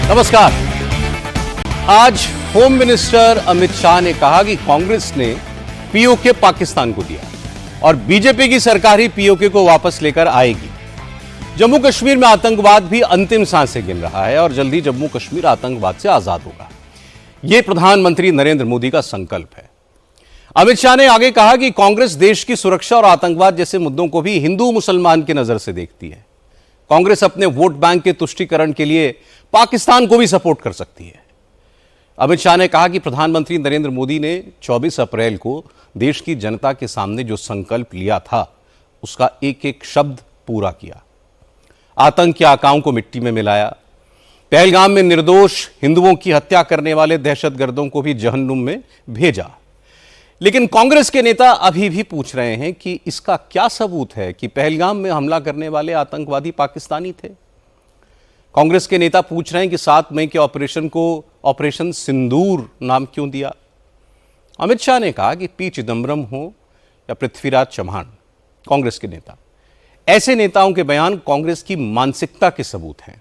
नमस्कार। आज home minister Amit Shah ने कहा कि कांग्रेस ने पीओके पाकिस्तान को दिया और बीजेपी की सरकार ही पीओके को वापस लेकर आएगी। जम्मू कश्मीर में आतंकवाद भी अंतिम सांसें गिन रहा है और जल्द ही जम्मू कश्मीर आतंकवाद से आजाद होगा। यह प्रधानमंत्री नरेंद्र मोदी का संकल्प है। अमित शाह ने आगे कहा कि कांग्रेस देश की सुरक्षा और आतंकवाद जैसे मुद्दों को भी हिंदू मुसलमान की नजर से देखती है। कांग्रेस अपने वोट बैंक के तुष्टीकरण के लिए पाकिस्तान को भी सपोर्ट कर सकती है। अमित शाह ने कहा कि प्रधानमंत्री नरेंद्र मोदी ने 24 अप्रैल को देश की जनता के सामने जो संकल्प लिया था उसका एक एक शब्द पूरा किया। आतंक के आकाओं को मिट्टी में मिलाया। पहलगाम में निर्दोष हिंदुओं की हत्या करने वाले दहशतगर्दों को भी जहन्नुम में भेजा। लेकिन कांग्रेस के नेता अभी भी पूछ रहे हैं कि इसका क्या सबूत है कि पहलगाम में हमला करने वाले आतंकवादी पाकिस्तानी थे। कांग्रेस के नेता पूछ रहे हैं कि 7 मई के ऑपरेशन को ऑपरेशन सिंदूर नाम क्यों दिया। अमित शाह ने कहा कि पी चिदंबरम हो या पृथ्वीराज चव्हाण, कांग्रेस के नेता, ऐसे नेताओं के बयान कांग्रेस की मानसिकता के सबूत हैं।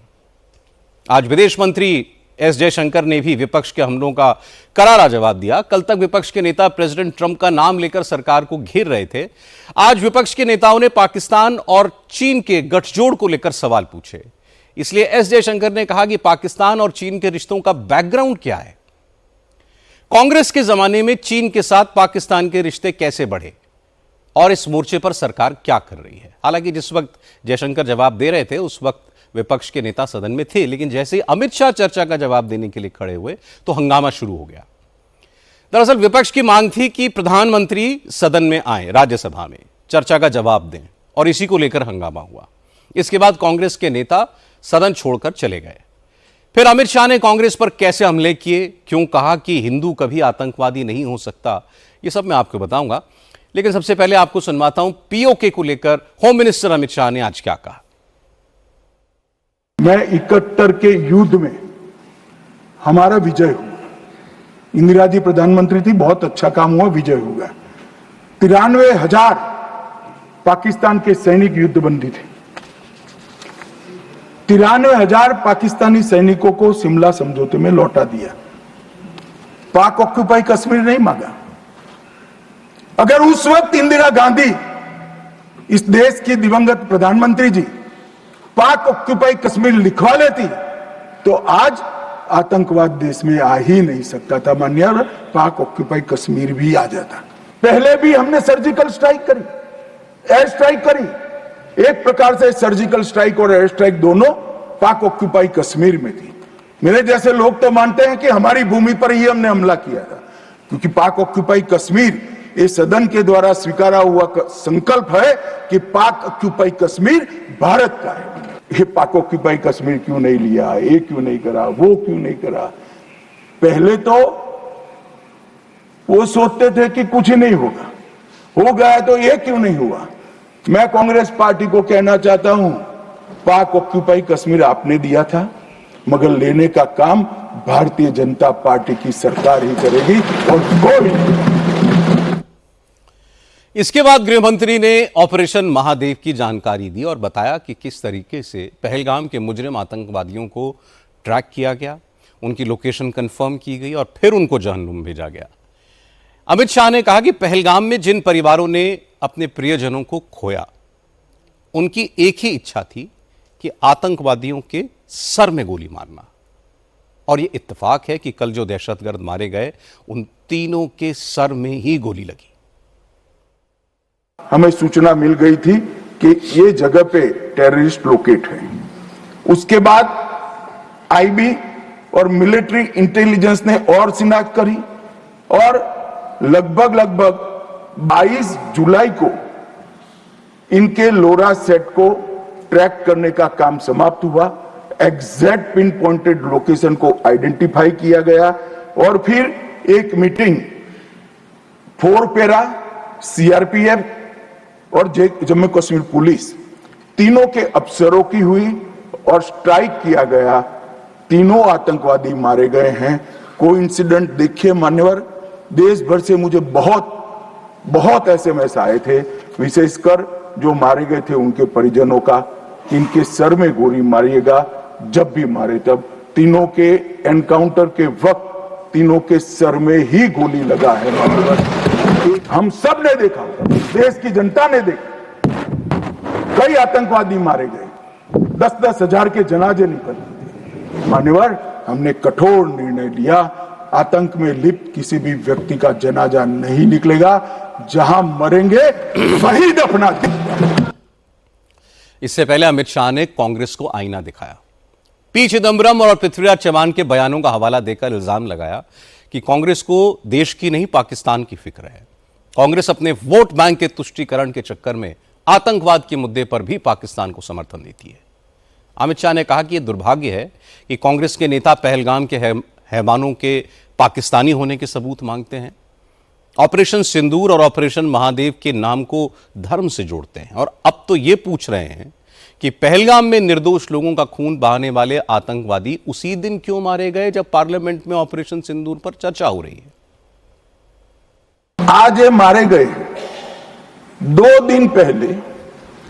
आज विदेश मंत्री एस जयशंकर ने भी विपक्ष के हमलों का करारा जवाब दिया। कल तक विपक्ष के नेता प्रेसिडेंट ट्रंप का नाम लेकर सरकार को घेर रहे थे। आज विपक्ष के नेताओं ने पाकिस्तान और चीन के गठजोड़ को लेकर सवाल पूछे। इसलिए एस जयशंकर ने कहा कि पाकिस्तान और चीन के रिश्तों का बैकग्राउंड क्या है, कांग्रेस के जमाने में चीन के साथ पाकिस्तान के रिश्ते कैसे बढ़े और इस मोर्चे पर सरकार क्या कर रही है। हालांकि जिस वक्त जयशंकर जवाब दे रहे थे उस वक्त विपक्ष के नेता सदन में थे, लेकिन जैसे ही अमित शाह चर्चा का जवाब देने के लिए खड़े हुए तो हंगामा शुरू हो गया। दरअसल विपक्ष की मांग थी कि प्रधानमंत्री सदन में आए, राज्यसभा में चर्चा का जवाब दें, और इसी को लेकर हंगामा हुआ। इसके बाद कांग्रेस के नेता सदन छोड़कर चले गए। फिर अमित शाह ने कांग्रेस पर कैसे हमले किए, क्यों कहा कि हिंदू कभी आतंकवादी नहीं हो सकता, यह सब मैं आपको बताऊंगा। लेकिन सबसे पहले आपको सुनवाता हूं पीओके को लेकर होम मिनिस्टर अमित शाह ने आज क्या कहा। मैं 71 के युद्ध में हमारा विजय हुआ। इंदिरा जी प्रधानमंत्री थी, बहुत अच्छा काम हुआ, विजय हो गया। 93,000 पाकिस्तान के सैनिक युद्धबंदी थे। 93,000 पाकिस्तानी सैनिकों को शिमला समझौते में लौटा दिया। पाक ऑक्यूपाई कश्मीर नहीं मांगा। अगर उस वक्त इंदिरा गांधी, इस देश की दिवंगत प्रधानमंत्री जी, पाक ऑक्यूपाई कश्मीर लिखवा लेती तो आज आतंकवाद देश में आ ही नहीं सकता था मान्य, पाक ऑक्यूपाई कश्मीर भी आ जाता। पहले भी हमने सर्जिकल स्ट्राइक करी, एयर स्ट्राइक करी। एक प्रकार से सर्जिकल स्ट्राइक और एयर स्ट्राइक दोनों पाक ऑक्यूपाई कश्मीर में थी। मेरे जैसे लोग तो मानते हैं कि हमारी भूमि पर ही हमने हमला किया था, क्योंकि पाक ऑक्यूपाई कश्मीर ये सदन के द्वारा स्वीकारा हुआ संकल्प है कि पाक ऑक्यूपाई कश्मीर भारत का है। ये पाक ऑक्यूपाई कश्मीर क्यों नहीं लिया, ये क्यों नहीं करा, वो क्यों नहीं करा। पहले तो वो सोचते थे कि कुछ ही नहीं होगा, हो गया तो ये क्यों नहीं हुआ। मैं कांग्रेस पार्टी को कहना चाहता हूं, पाक ऑक्यूपाई कश्मीर आपने दिया था, मगर लेने का काम भारतीय जनता पार्टी की सरकार ही करेगी और कोई नहीं। इसके बाद गृहमंत्री ने ऑपरेशन महादेव की जानकारी दी और बताया कि किस तरीके से पहलगाम के मुजरिम आतंकवादियों को ट्रैक किया गया, उनकी लोकेशन कंफर्म की गई और फिर उनको जहन्नुम भेजा गया। अमित शाह ने कहा कि पहलगाम में जिन परिवारों ने अपने प्रियजनों को खोया, उनकी एक ही इच्छा थी कि आतंकवादियों के सर में गोली मारना। और यह इत्तेफाक है कि कल जो दहशतगर्द मारे गए उन तीनों के सर में ही गोली लगी। हमें सूचना मिल गई थी कि ये जगह पे टेररिस्ट लोकेट है। उसके बाद आईबी और मिलिट्री इंटेलिजेंस ने और शिनाख्त करी और लगभग 22 जुलाई को इनके लोरा सेट को ट्रैक करने का काम समाप्त हुआ। एग्जैक्ट पिन पॉइंटेड लोकेशन को आइडेंटिफाई किया गया और फिर एक मीटिंग 4 पैरा, सीआरपीएफ और जम्मू कश्मीर पुलिस तीनों के अफसरों की हुई और स्ट्राइक किया गया। तीनों आतंकवादी मारे गए हैं। कोई इंसिडेंट देखिए मान्यवर, देश भर से मुझे बहुत एसएमएस आए थे, विशेषकर जो मारे गए थे उनके परिजनों का, इनके सर में गोली मारिएगा, जब भी मारे तब तीनों के एनकाउंटर के वक्त तीनों के सर में ही गोली लगा है। हम सब ने देखा, देश की जनता ने देखा, कई आतंकवादी मारे गए, 10-10 हजार के जनाजे निकले। मान्यवर, हमने कठोर निर्णय लिया, आतंक में लिप्त किसी भी व्यक्ति का जनाजा नहीं निकलेगा, जहां मरेंगे वही दफना देंगे। इससे पहले अमित शाह ने कांग्रेस को आईना दिखाया। पी चिदंबरम और पृथ्वीराज चव्हाण के बयानों का हवाला देकर इल्जाम लगाया कि कांग्रेस को देश की नहीं पाकिस्तान की फिक्र है। कांग्रेस अपने वोट बैंक के तुष्टीकरण के चक्कर में आतंकवाद के मुद्दे पर भी पाकिस्तान को समर्थन देती है। अमित शाह ने कहा कि यह दुर्भाग्य है कि कांग्रेस के नेता पहलगाम के हैवानों के पाकिस्तानी होने के सबूत मांगते हैं, ऑपरेशन सिंदूर और ऑपरेशन महादेव के नाम को धर्म से जोड़ते हैं और अब तो यह पूछ रहे हैं कि पहलगाम में निर्दोष लोगों का खून बहाने वाले आतंकवादी उसी दिन क्यों मारे गए जब पार्लियामेंट में ऑपरेशन सिंदूर पर चर्चा हो रही है। आज ये मारे गए 2 दिन पहले,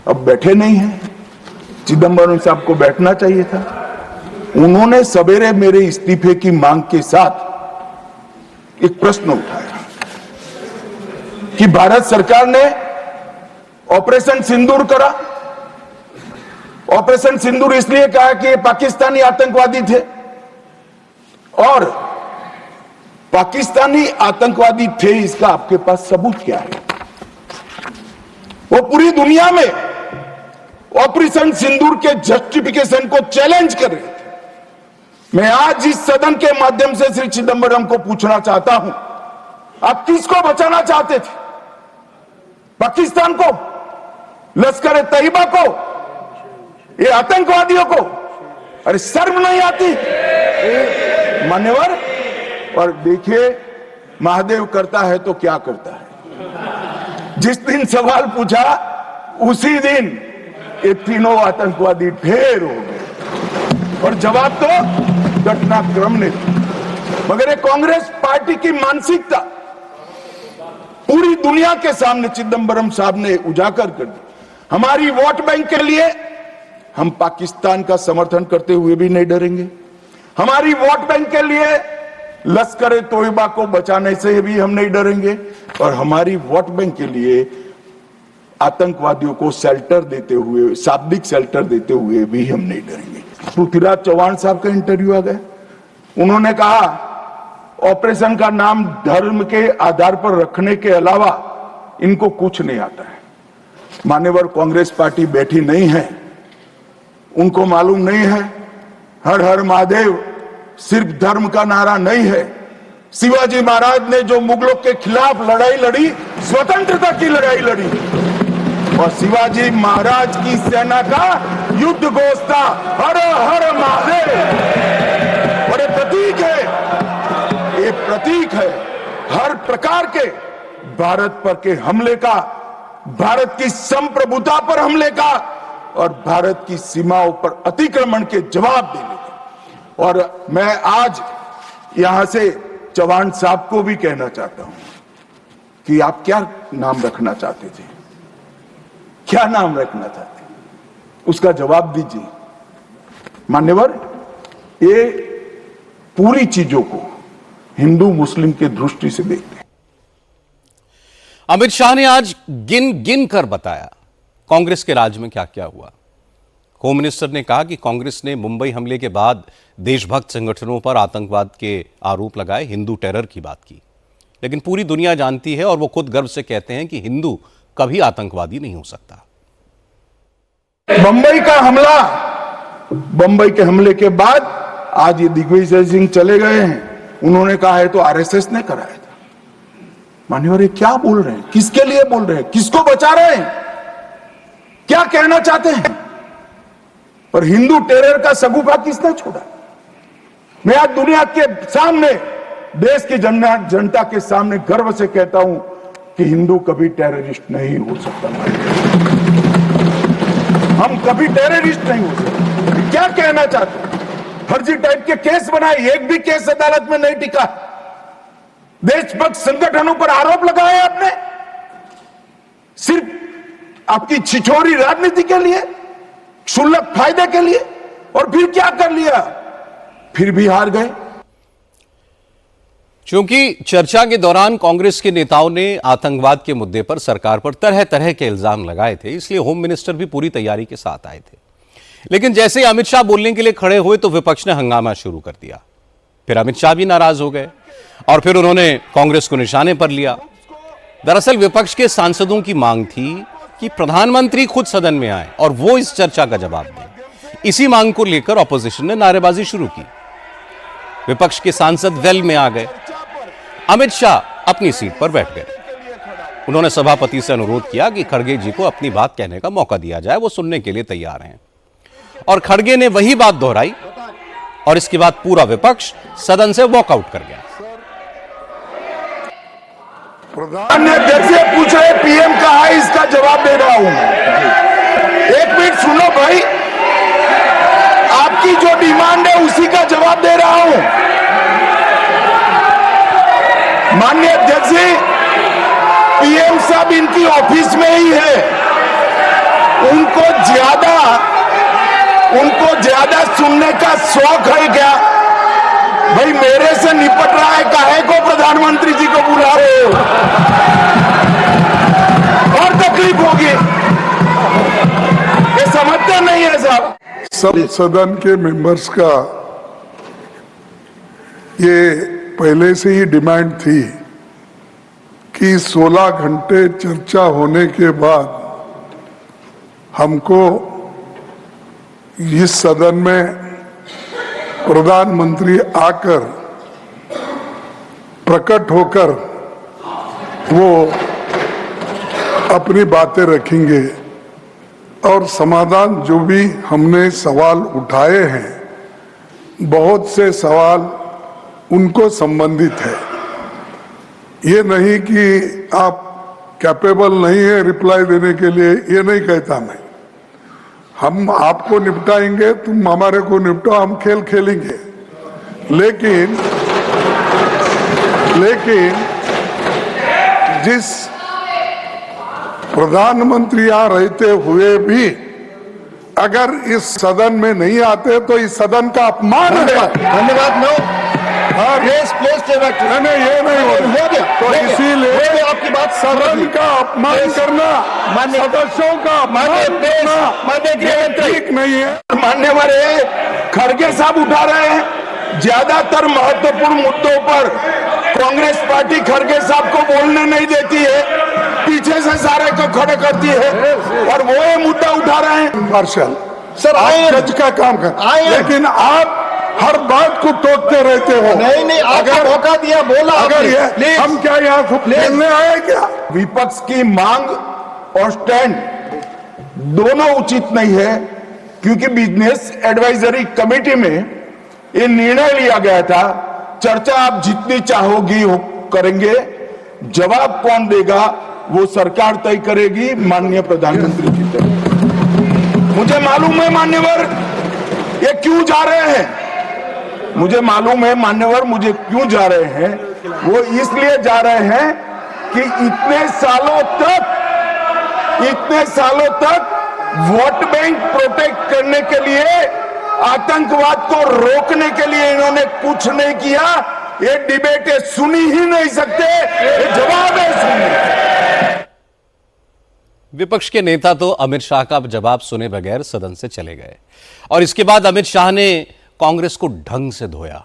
अब बैठे नहीं हैं। चिदंबरम साहब को बैठना चाहिए था। उन्होंने सवेरे मेरे इस्तीफे की मांग के साथ एक प्रश्न उठाया कि भारत सरकार ने ऑपरेशन सिंदूर करा। ऑपरेशन सिंदूर इसलिए कहा कि पाकिस्तानी आतंकवादी थे, और पाकिस्तानी आतंकवादी थे इसका आपके पास सबूत क्या है? वो पूरी दुनिया में ऑपरेशन सिंदूर के जस्टिफिकेशन को चैलेंज कर रहे थे। मैं आज इस सदन के माध्यम से श्री चिदंबरम को पूछना चाहता हूं, आप किसको बचाना चाहते थे? पाकिस्तान को, लश्कर तैयबा को, ये आतंकवादियों को? अरे शर्म नहीं आती मान्यवर? और देखिए, महादेव करता है तो क्या करता है। जिस दिन सवाल पूछा उसी दिन ये तीनों आतंकवादी ढेर हो गए, और जवाब तो घटनाक्रम ने दिया। मगर ये कांग्रेस पार्टी की मानसिकता पूरी दुनिया के सामने चिदंबरम साहब ने उजागर कर दी। हमारी वोट बैंक के लिए हम पाकिस्तान का समर्थन करते हुए भी नहीं डरेंगे। हमारी वोट बैंक के लिए लश्कर तोयबा को बचाने से भी हम नहीं डरेंगे, और हमारी वोट बैंक के लिए आतंकवादियों को शेल्टर देते हुए, शाब्दिक शेल्टर देते हुए भी हम नहीं डरेंगे। पृथ्वीराज चव्हाण साहब का इंटरव्यू आ गया। उन्होंने कहा ऑपरेशन का नाम धर्म के आधार पर रखने के अलावा इनको कुछ नहीं आता है। मान्यवर, कांग्रेस पार्टी बैठी नहीं है, उनको मालूम नहीं है हर हर महादेव सिर्फ धर्म का नारा नहीं है। शिवाजी महाराज ने जो मुगलों के खिलाफ लड़ाई लड़ी, स्वतंत्रता की लड़ाई लड़ी, और शिवाजी महाराज की सेना का युद्ध घोष था हर हर महादेव। और ये प्रतीक है, ये प्रतीक है हर प्रकार के भारत पर के हमले का, भारत की संप्रभुता पर हमले का, और भारत की सीमाओं पर अतिक्रमण के जवाब देने का। और मैं आज यहां से चव्हाण साहब को भी कहना चाहता हूं कि आप क्या नाम रखना चाहते थे, क्या नाम रखना चाहते, उसका जवाब दीजिए। मान्यवर, ये पूरी चीजों को हिंदू मुस्लिम के दृष्टि से देखते हैं। अमित शाह ने आज गिन गिन कर बताया कांग्रेस के राज में क्या क्या हुआ। होम मिनिस्टर ने कहा कि कांग्रेस ने मुंबई हमले के बाद देशभक्त संगठनों पर आतंकवाद के आरोप लगाए, हिंदू टेरर की बात की। लेकिन पूरी दुनिया जानती है और वो खुद गर्व से कहते हैं कि हिंदू कभी आतंकवादी नहीं हो सकता। बंबई का हमला, बंबई के हमले के बाद आज ये दिग्विजय सिंह चले गए हैं, उन्होंने कहा है तो आरएसएस ने कराया था। मान्यवर, ये क्या बोल रहे हैं? किसके लिए बोल रहे हैं? किसको बचा रहे हैं? क्या कहना चाहते हैं? और हिंदू टेरर का सगुफा किसने छोड़ा? मैं आज दुनिया के सामने, देश की जनता के सामने गर्व से कहता हूं कि हिंदू कभी टेररिस्ट नहीं हो सकता। हम कभी टेररिस्ट नहीं हो सकते। क्या कहना चाहते हैं? फर्जी टाइप के केस बनाए, एक भी केस अदालत में नहीं टिका। देशभक्त संगठनों पर आरोप लगाए आपने, सिर्फ आपकी छिछोरी राजनीति के लिए, क्षुल्लक फायदे के लिए। और फिर क्या कर लिया? फिर भी हार गए। क्योंकि चर्चा के दौरान कांग्रेस के नेताओं ने आतंकवाद के मुद्दे पर सरकार पर तरह तरह के इल्जाम लगाए थे, इसलिए होम मिनिस्टर भी पूरी तैयारी के साथ आए थे। लेकिन जैसे ही अमित शाह बोलने के लिए खड़े हुए तो विपक्ष ने हंगामा शुरू कर दिया। फिर अमित शाह भी नाराज हो गए और फिर उन्होंने कांग्रेस को निशाने पर लिया। दरअसल विपक्ष के सांसदों की मांग थी कि प्रधानमंत्री खुद सदन में आए और वो इस चर्चा का जवाब दें। इसी मांग को लेकर ऑपोजिशन ने नारेबाजी शुरू की। विपक्ष के सांसद वेल में आ गए। अमित शाह अपनी सीट पर बैठ गए। उन्होंने सभापति से अनुरोध किया कि खड़गे जी को अपनी बात कहने का मौका दिया जाए, वो सुनने के लिए तैयार हैं। और खड़गे ने वही बात दोहराई और इसके बाद पूरा विपक्ष सदन से वॉकआउट कर गया। प्रधानाध्यक्ष से पूछ रहे पीएम कहा है, इसका जवाब दे रहा हूं। एक मिनट सुनो भाई, आपकी जो डिमांड है उसी का जवाब दे रहा हूं। माननीय अध्यक्ष जी, पीएम साहब इनकी ऑफिस में ही है। उनको ज्यादा सुनने का शौक है क्या? भाई मेरे से निपट रहा है, काहे को प्रधानमंत्री जी को बुला रहे हो? और तकलीफ होगी, ये समझते नहीं है साहब। सब सदन के मेंबर्स का ये पहले से ही डिमांड थी कि 16 घंटे चर्चा होने के बाद हमको इस सदन में प्रधानमंत्री आकर प्रकट होकर वो अपनी बातें रखेंगे और समाधान जो भी हमने सवाल उठाए हैं, बहुत से सवाल उनको संबंधित है। ये नहीं कि आप कैपेबल नहीं है रिप्लाई देने के लिए, ये नहीं कहता मैं। हम आपको निपटाएंगे, तुम हमारे को निपटाओ, हम खेल खेलेंगे। लेकिन जिस प्रधानमंत्री यहाँ रहते हुए भी अगर इस सदन में नहीं आते तो इस सदन का अपमान है। धन्यवाद। नो नहीं, ये नहीं हो गया। तो इसीलिए आपकी बात सदन का अपमान करना, सदस्यों का अपमान करना ये ठीक नहीं है। मान्यवर खड़गे साहब उठा रहे हैं, ज्यादातर महत्वपूर्ण मुद्दों पर कांग्रेस पार्टी खड़गे साहब को बोलने नहीं देती है, पीछे से सारे को खड़े करती है और वो ये मुद्दा उठा रहे हैं। मार्शल सर, आप जज का काम कर, लेकिन आप हर बात को टोकते रहते हो। नहीं, अगर मौका दिया, बोला अगर ये हम क्या यहाँ खेलने आए क्या? विपक्ष की मांग और स्टैंड दोनों उचित नहीं है, क्योंकि बिजनेस एडवाइजरी कमेटी में ये निर्णय लिया गया था, चर्चा आप जितनी चाहोगी हो करेंगे, जवाब कौन देगा वो सरकार तय करेगी, माननीय प्रधानमंत्री जी तय। मुझे मालूम है मान्यवर ये क्यों जा रहे हैं, मुझे मालूम है मान्यवर मुझे क्यों जा रहे हैं। वो इसलिए जा रहे हैं कि इतने सालों तक वोट बैंक प्रोटेक्ट करने के लिए, आतंकवाद को रोकने के लिए इन्होंने कुछ नहीं किया। ये डिबेट सुनी ही नहीं सकते, ये जवाब है सुनिए। विपक्ष के नेता तो अमित शाह का जवाब सुने बगैर सदन से चले गए और इसके बाद अमित शाह ने कांग्रेस को ढंग से धोया।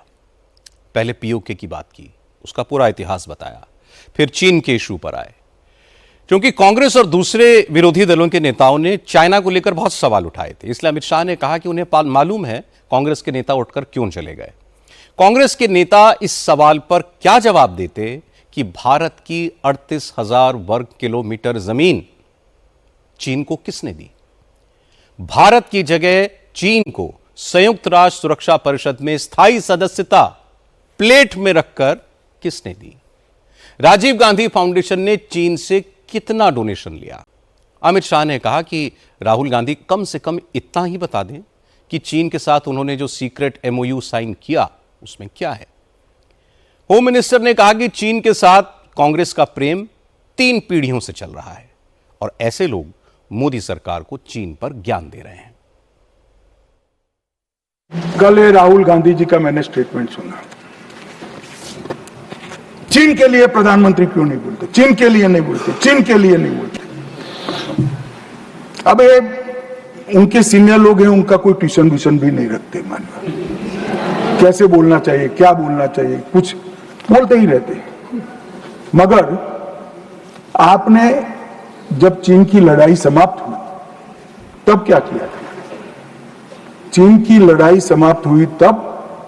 पहले पीओके की बात की, उसका पूरा इतिहास बताया, फिर चीन के इशू पर आए, क्योंकि कांग्रेस और दूसरे विरोधी दलों के नेताओं ने चाइना को लेकर बहुत सवाल उठाए थे। इसलिए अमित शाह ने कहा कि उन्हें मालूम है कांग्रेस के नेता उठकर क्यों चले गए। कांग्रेस के नेता इस सवाल पर क्या जवाब देते कि भारत की 38,000 वर्ग किलोमीटर जमीन चीन को किसने दी? भारत की जगह चीन को संयुक्त राष्ट्र सुरक्षा परिषद में स्थायी सदस्यता प्लेट में रखकर किसने दी? राजीव गांधी फाउंडेशन ने चीन से कितना डोनेशन लिया? अमित शाह ने कहा कि राहुल गांधी कम से कम इतना ही बता दें कि चीन के साथ उन्होंने जो सीक्रेट एमओयू साइन किया उसमें क्या है। होम मिनिस्टर ने कहा कि चीन के साथ कांग्रेस का प्रेम 3 पीढ़ियों से चल रहा है और ऐसे लोग मोदी सरकार को चीन पर ज्ञान दे रहे हैं। कल ये राहुल गांधी जी का मैंने स्टेटमेंट सुना। चीन के लिए प्रधानमंत्री क्यों नहीं बोलते, चीन के लिए नहीं बोलते, चीन के लिए नहीं बोलते। अब ये उनके सीनियर लोग हैं, उनका कोई ट्यूशन व्यूशन भी नहीं रखते। मानो कैसे बोलना चाहिए, क्या बोलना चाहिए, कुछ बोलते ही रहते। मगर आपने जब चीन की लड़ाई समाप्त हुई तब क्या किया था? चीन की लड़ाई समाप्त हुई तब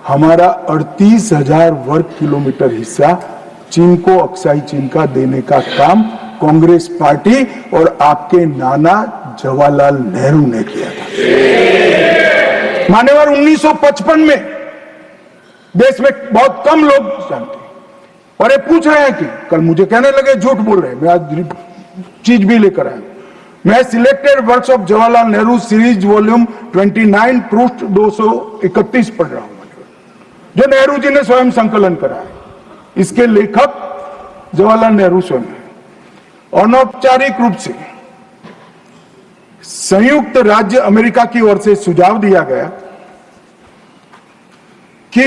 हमारा 38,000 वर्ग किलोमीटर हिस्सा चीन को, अक्साई चीन का देने का काम कांग्रेस पार्टी और आपके नाना जवाहरलाल नेहरू ने किया था। मान्यवर 1955 में देश में बहुत कम लोग जानते हैं, और ये पूछ रहे हैं कि कल मुझे कहने लगे झूठ बोल रहे हैं। मैं आज चीज भी लेकर आया। मैं selected works of Jawaharlal Nehru series volume 29 पृष्ठ 231 पढ़ रहा हूं, जो नेहरू जी ने स्वयं संकलन करा है। इसके लेखक जवाहरलाल नेहरू स्वयं है। अनौपचारिक रूप से संयुक्त राज्य अमेरिका की ओर से सुझाव दिया गया कि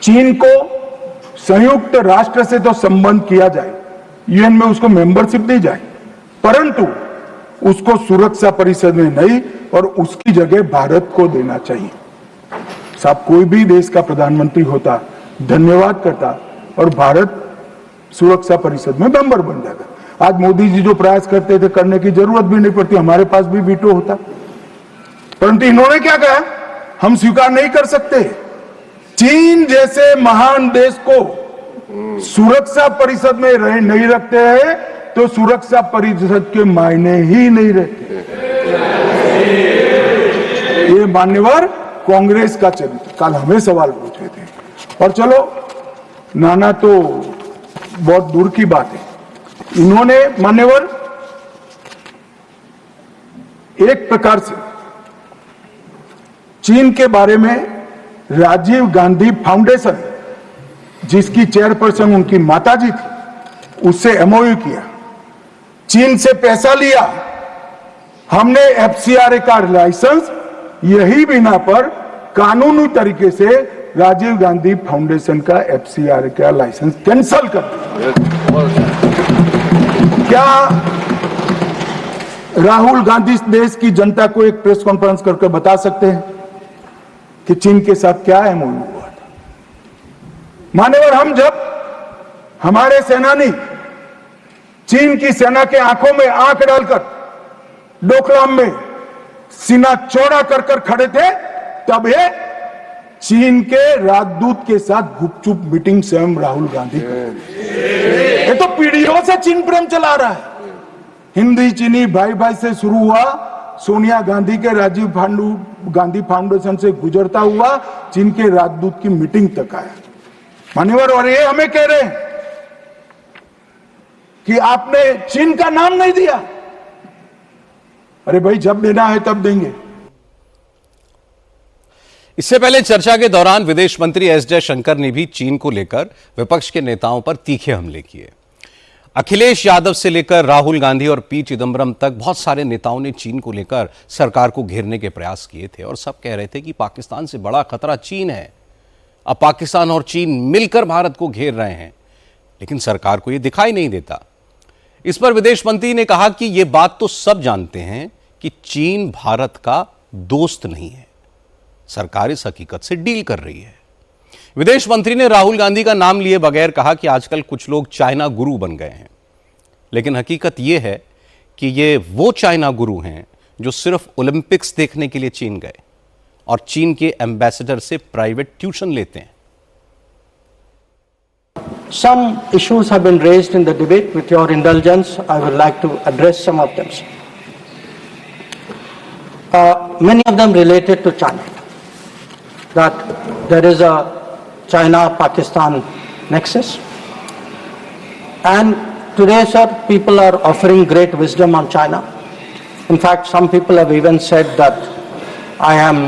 चीन को संयुक्त राष्ट्र से तो संबंध किया जाए, यूएन में उसको मेंबरशिप दी जाए, परंतु उसको सुरक्षा परिषद में नहीं, और उसकी जगह भारत को देना चाहिए। साहब, कोई भी देश का प्रधानमंत्री होता धन्यवाद करता और भारत सुरक्षा परिषद में मेंबर बन जाता। आज मोदी जी जो प्रयास करते थे, करने की जरूरत भी नहीं पड़ती, हमारे पास भी वीटो होता। परंतु इन्होंने क्या कहा, हम स्वीकार नहीं कर सकते। चीन जैसे महान देश को सुरक्षा परिषद में नहीं रखते हैं तो सुरक्षा परिषद के मायने ही नहीं रहते। ये मान्यवर कांग्रेस का चरित्र कल हमें सवाल पूछ रहे थे। और चलो, नाना तो बहुत दूर की बात है। इन्होंने मान्यवर एक प्रकार से चीन के बारे में राजीव गांधी फाउंडेशन, जिसकी चेयरपर्सन उनकी माताजी थी, उससे एमओयू किया, चीन से पैसा लिया। हमने एफसीआरए का लाइसेंस यही बिना पर कानूनी तरीके से राजीव गांधी फाउंडेशन का एफसीआरए का लाइसेंस कैंसिल कर दिया। क्या राहुल गांधी देश की जनता को एक प्रेस कॉन्फ्रेंस करके बता सकते हैं कि चीन के साथ क्या एमओयू हुआ था? मान्यवर, हम जब हमारे सेनानी चीन की सेना के आंखों में आंख डालकर डोकलाम में सीना चौड़ा कर कर खड़े थे, तब ये चीन के राजदूत के साथ गुपचुप मीटिंग स्वयं राहुल गांधी करते। ये तो पीढ़ियों से चीन प्रेम चला रहा है। हिंदी चीनी भाई भाई से शुरू हुआ, सोनिया गांधी के राजीव गांधी फाउंडेशन से गुजरता हुआ चीन के राजदूत की मीटिंग तक आया। मान्यवर, और ये हमें कह रहे हैं कि आपने चीन का नाम नहीं दिया। अरे भाई, जब देना है तब देंगे। इससे पहले चर्चा के दौरान विदेश मंत्री एस जयशंकर ने भी चीन को लेकर विपक्ष के नेताओं पर तीखे हमले किए। अखिलेश यादव से लेकर राहुल गांधी और पी चिदंबरम तक बहुत सारे नेताओं ने चीन को लेकर सरकार को घेरने के प्रयास किए थे और सब कह रहे थे कि पाकिस्तान से बड़ा खतरा चीन है। अब पाकिस्तान और चीन मिलकर भारत को घेर रहे हैं, लेकिन सरकार को यह दिखाई नहीं देता। इस पर विदेश मंत्री ने कहा कि यह बात तो सब जानते हैं कि चीन भारत का दोस्त नहीं है, सरकार इस हकीकत से डील कर रही है। विदेश मंत्री ने राहुल गांधी का नाम लिए बगैर कहा कि आजकल कुछ लोग चाइना गुरु बन गए हैं, लेकिन हकीकत यह है कि ये वो चाइना गुरु हैं जो सिर्फ ओलंपिक्स देखने के लिए चीन गए और चीन के एम्बेसडर से प्राइवेट ट्यूशन लेते हैं। Some issues have been raised in the debate. With your indulgence, I would like to address some of them. Many of them related to China. That there is a China-Pakistan nexus. And today, sir, people are offering great wisdom on China. In fact, some people have even said that I am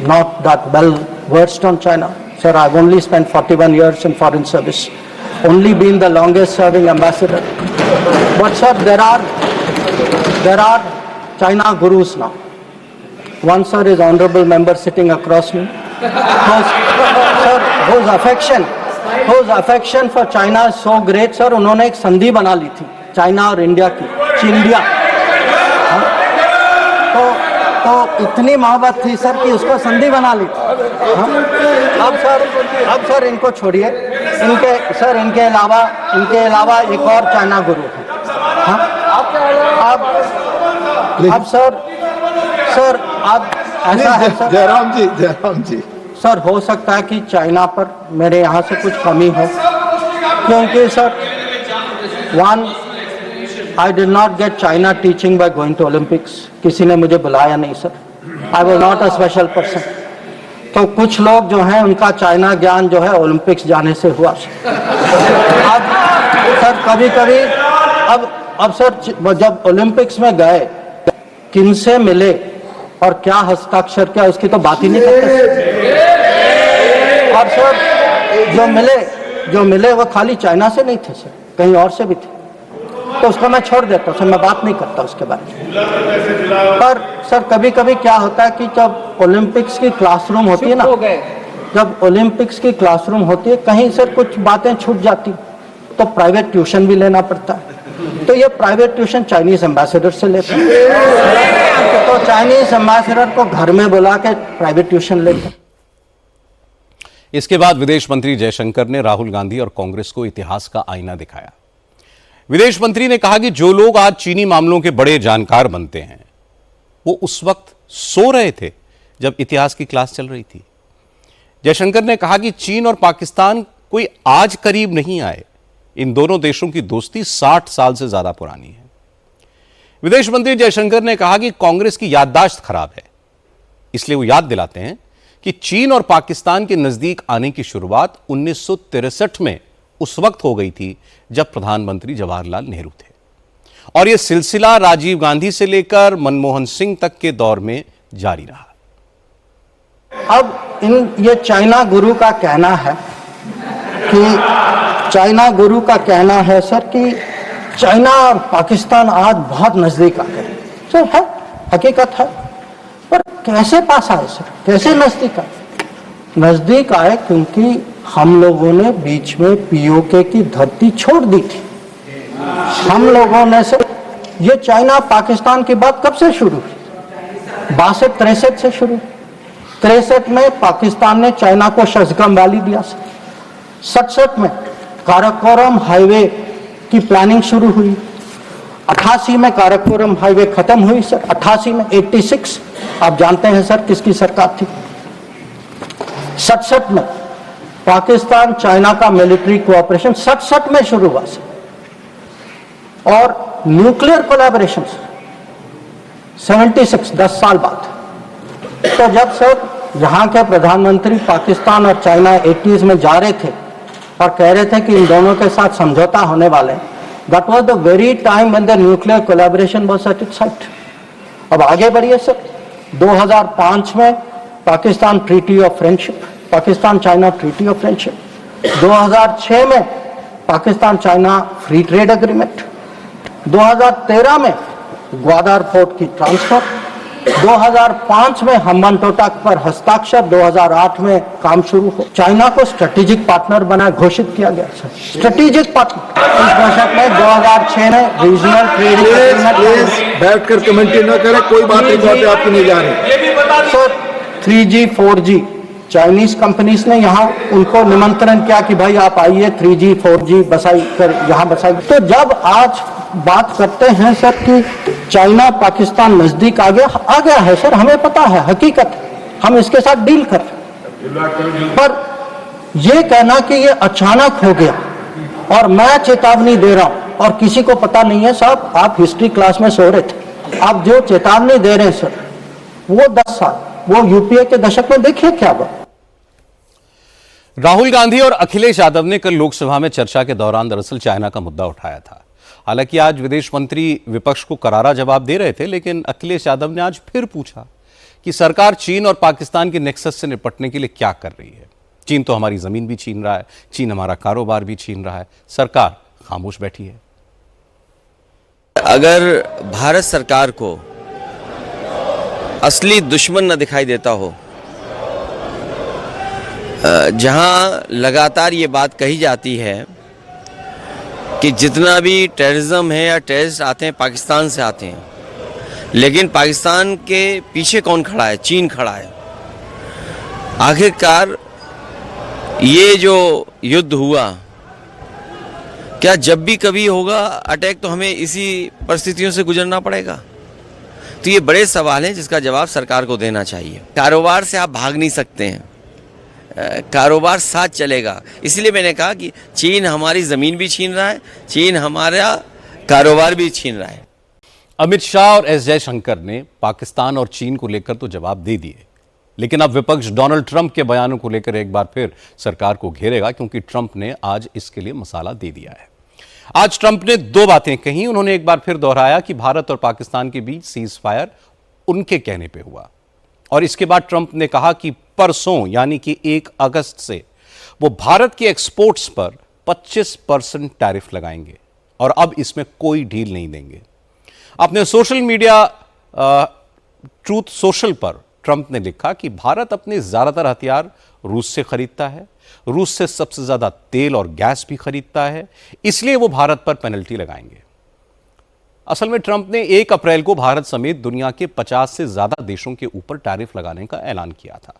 not that well versed on China. Sir, I've only spent 41 years in foreign service, only been the longest serving ambassador. But sir, there are China gurus now. one sir is honorable member sitting across me. whose affection for China is so great, sir. उन्होंने एक संधि बना ली थी China और India की, चिंडिया। तो इतनी मोहब्बत थी सर कि उसको संधि बना ली थी। अब सर इनको छोड़िए, इनके अलावा एक और चाइना गुरु है। अब सर अब ऐसा है सर, जयराम जी सर हो सकता है कि चाइना पर मेरे यहाँ से कुछ कमी हो, क्योंकि sir I did not get China teaching by going to Olympics. किसी ने मुझे बुलाया नहीं sir. I was not a special person. तो कुछ लोग जो हैं उनका चाइना ज्ञान जो है ओलंपिक्स जाने से हुआ। अब सर कभी-कभी अब सर जब ओलंपिक्स में गए किनसे मिले और क्या हस्ताक्षर किया उसकी तो बात ही नहीं करते। और सर जो मिले वो खाली चाइना से नहीं थे सर, कहीं और से भी थे। तो उसको मैं छोड़ देता हूँ, मैं बात नहीं करता उसके बारे में। पर सर कभी कभी क्या होता है कि जब ओलंपिक्स की क्लासरूम होती है ना, कहीं सर कुछ बातें छूट जाती तो प्राइवेट ट्यूशन भी लेना पड़ता है। तो ये प्राइवेट ट्यूशन चाइनीज एम्बेसडर से लेते हैं, तो चाइनीज एम्बेसडर को घर में बुला के प्राइवेट ट्यूशन लेते हैं। इसके बाद विदेश मंत्री जयशंकर ने राहुल गांधी और कांग्रेस को इतिहास का आईना दिखाया। विदेश मंत्री ने कहा कि जो लोग आज चीनी मामलों के बड़े जानकार बनते हैं वो उस वक्त सो रहे थे जब इतिहास की क्लास चल रही थी। जयशंकर ने कहा कि चीन और पाकिस्तान कोई आज करीब नहीं आए, इन दोनों देशों की दोस्ती 60 साल से ज्यादा पुरानी है। विदेश मंत्री जयशंकर ने कहा कि कांग्रेस की याददाश्त खराब है, इसलिए वो याद दिलाते हैं कि चीन और पाकिस्तान के नजदीक आने की शुरुआत 1963 में उस वक्त हो गई थी जब प्रधानमंत्री जवाहरलाल नेहरू थे, और यह सिलसिला राजीव गांधी से लेकर मनमोहन सिंह तक के दौर में जारी रहा। अब ये चाइना गुरु का कहना है सर कि चाइना और पाकिस्तान आज बहुत नजदीक आ गए। सर है, हकीकत है, पर कैसे पास आए सर, कैसे नजदीक आए? क्योंकि हम लोगों ने बीच में पीओके की धरती छोड़ दी थी। हम लोगों ने सर, ये चाइना पाकिस्तान की बात कब से शुरू हुई? 62-63 से शुरू। 63 में पाकिस्तान ने चाइना को शस्त्रम वाली दिया सर। 67 में काराकोरम हाईवे की प्लानिंग शुरू हुई। 88 में काराकोरम हाईवे खत्म हुई सर। 88 में 86 आप जानते हैं सर किसकी सरकार थी। 67 में पाकिस्तान चाइना का मिलिट्री कोऑपरेशन 67 में शुरू हुआ सर। और न्यूक्लियर कोलैबोरेशन 76, 10 साल बाद। तो जब सर यहाँ के प्रधानमंत्री पाकिस्तान और चाइना 80s में जा रहे थे और कह रहे थे कि इन दोनों के साथ समझौता होने वाले हैं, that was the very time when the nuclear collaboration was at its height. अब आगे बढ़िए सर, 2005 में Pakistan treaty of friendship, Pakistan China treaty of friendship. 2006 में Pakistan China free trade agreement. 2013 में ग्वादर पोर्ट की ट्रांसफर। 2005 में हम्बनटोटा पर हस्ताक्षर। 2008 में काम शुरू हो। चाइना को स्ट्रेटेजिक पार्टनर बना घोषित किया गया सर, स्ट्रेटेजिक पार्टनर। इस दशक में 2006 में रीजनल ट्रेड एग्रीमेंट। बैठकर कमेंट्री न करें, कोई बात नहीं आपकी नहीं जा रही sir. 3G 4G Chinese companies ने यहाँ उनको निमंत्रण किया कि भाई आप आइए 3G 4G बसाई कर यहाँ बसाई। तो जब आज बात करते हैं सर कि चाइना पाकिस्तान नजदीक आ गया है सर, हमें पता है, हकीकत है, हम इसके साथ डील कर रहे हैं। पर यह कहना कि ये अचानक हो गया और मैं चेतावनी दे रहा हूं और किसी को पता नहीं है साहब, आप हिस्ट्री क्लास में सो रहे थे। आप जो चेतावनी दे रहे हैं सर वो 10 साल, वो यूपीए के दशक में देखिए क्या हुआ। राहुल गांधी और अखिलेश यादव ने कल लोकसभा में चर्चा के दौरान दरअसल चाइना का मुद्दा उठाया था। हालांकि आज विदेश मंत्री विपक्ष को करारा जवाब दे रहे थे, लेकिन अखिलेश यादव ने आज फिर पूछा कि सरकार चीन और पाकिस्तान के नेक्सस से निपटने के लिए क्या कर रही है। चीन तो हमारी जमीन भी छीन रहा है, चीन हमारा कारोबार भी छीन रहा है, सरकार खामोश बैठी है। अगर भारत सरकार को असली दुश्मन न दिखाई देता हो, जहां लगातार ये बात कही जाती है कि जितना भी टेररिज्म है या टेररिस्ट आते हैं पाकिस्तान से आते हैं, लेकिन पाकिस्तान के पीछे कौन खड़ा है? चीन खड़ा है। आखिरकार ये जो युद्ध हुआ, क्या जब भी कभी होगा अटैक तो हमें इसी परिस्थितियों से गुजरना पड़ेगा? तो ये बड़े सवाल हैं जिसका जवाब सरकार को देना चाहिए। कारोबार से आप भाग नहीं सकते हैं, कारोबार साथ चलेगा। इसलिए मैंने कहा कि चीन हमारी ज़मीन भी छीन रहा है, चीन हमारा कारोबार भी छीन रहा है। अमित शाह और एस जयशंकर ने पाकिस्तान और चीन को लेकर तो जवाब दे दिए, लेकिन अब विपक्ष डोनाल्ड ट्रंप के बयानों को लेकर एक बार फिर सरकार को घेरेगा, क्योंकि ट्रंप ने आज इसके लिए मसाला दे दिया है। आज ट्रंप ने दो बातें कही। उन्होंने एक बार फिर दोहराया कि भारत और पाकिस्तान के बीच सीज फायर उनके कहने पे हुआ, और इसके बाद ट्रंप ने कहा कि परसों यानी कि 1 अगस्त से वो भारत के एक्सपोर्ट्स पर 25% टैरिफ लगाएंगे और अब इसमें कोई ढील नहीं देंगे। अपने सोशल मीडिया ट्रूथ सोशल पर ट्रंप ने लिखा कि भारत अपने ज्यादातर हथियार रूस से खरीदता है, रूस से सबसे ज्यादा तेल और गैस भी खरीदता है, इसलिए वो भारत पर पेनल्टी लगाएंगे। असल में ट्रंप ने 1 अप्रैल को भारत समेत दुनिया के 50 से ज्यादा देशों के ऊपर टैरिफ लगाने का ऐलान किया था।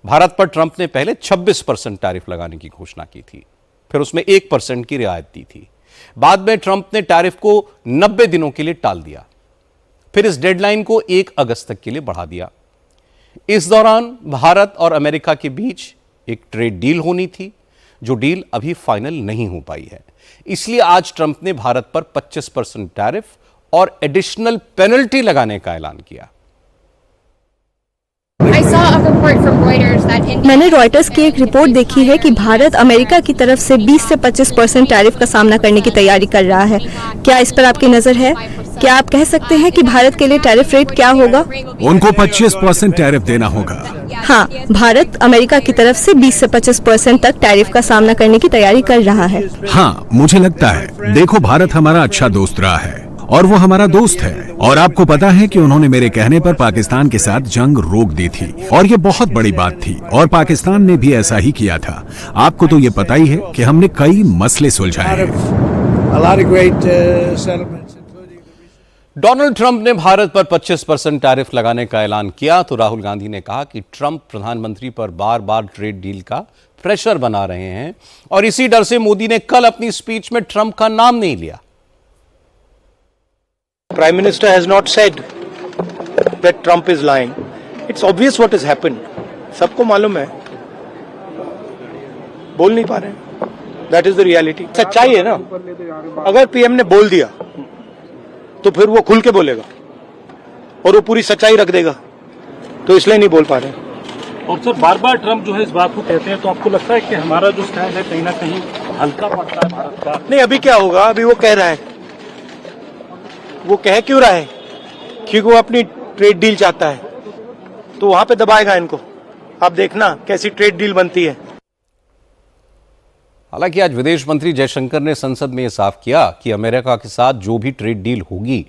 भारत पर ट्रंप ने पहले 26% टैरिफ लगाने की घोषणा की थी, फिर उसमें 1% की रियायत दी थी। बाद में ट्रंप ने टैरिफ को 90 दिनों के लिए टाल दिया, फिर इस डेडलाइन को 1 अगस्त तक के लिए बढ़ा दिया। इस दौरान भारत और अमेरिका के बीच एक ट्रेड डील होनी थी, जो डील अभी फाइनल नहीं हो पाई है। इसलिए आज ट्रंप ने भारत पर 25% टैरिफ और एडिशनल पेनल्टी लगाने का ऐलान किया। मैंने रॉयटर्स की एक रिपोर्ट देखी है कि भारत अमेरिका की तरफ से 20 से 25% टैरिफ का सामना करने की तैयारी कर रहा है। क्या इस पर आपकी नजर है? क्या आप कह सकते हैं कि भारत के लिए टैरिफ रेट क्या होगा? उनको 25% टैरिफ देना होगा। हाँ, भारत अमेरिका की तरफ से 20 से 25% तक टैरिफ का सामना करने की तैयारी कर रहा है। हाँ, मुझे लगता है। देखो, भारत हमारा अच्छा दोस्त रहा है और वो हमारा दोस्त है, और आपको पता है कि उन्होंने मेरे कहने पर पाकिस्तान के साथ जंग रोक दी थी, और ये बहुत बड़ी बात थी, और पाकिस्तान ने भी ऐसा ही किया था। आपको तो ये पता ही है कि हमने कई मसले सुलझाए हैं। डोनाल्ड ट्रंप ने भारत पर 25% टैरिफ लगाने का ऐलान किया तो राहुल गांधी ने कहा कि ट्रंप प्रधानमंत्री पर बार बार ट्रेड डील का प्रेशर बना रहे हैं, और इसी डर से मोदी ने कल अपनी स्पीच में ट्रंप का नाम नहीं लिया। Prime Minister has not said that Trump is lying. It's obvious what has happened. सबको मालूम है, बोल नहीं पा रहे। That is the reality. सच्चाई है ना। अगर पीएम ने बोल दिया तो फिर वो खुल के बोलेगा और वो पूरी सच्चाई रख देगा, तो इसलिए नहीं बोल पा रहे। और सर, बार बार ट्रंप जो है इस बात को कहते हैं, तो आपको लगता है कि हमारा जो स्टैंड है कहीं ना कहीं हल्का पड़ता है भारत का? नहीं, अभी क्या होगा, अभी वो कह रहा है। वो कह क्यों रहा है? क्योंकि वो अपनी ट्रेड डील चाहता है, तो वहां पे दबाएगा इनको। आप देखना कैसी ट्रेड डील बनती है। हालांकि आज विदेश मंत्री जयशंकर ने संसद में यह साफ किया कि अमेरिका के साथ जो भी ट्रेड डील होगी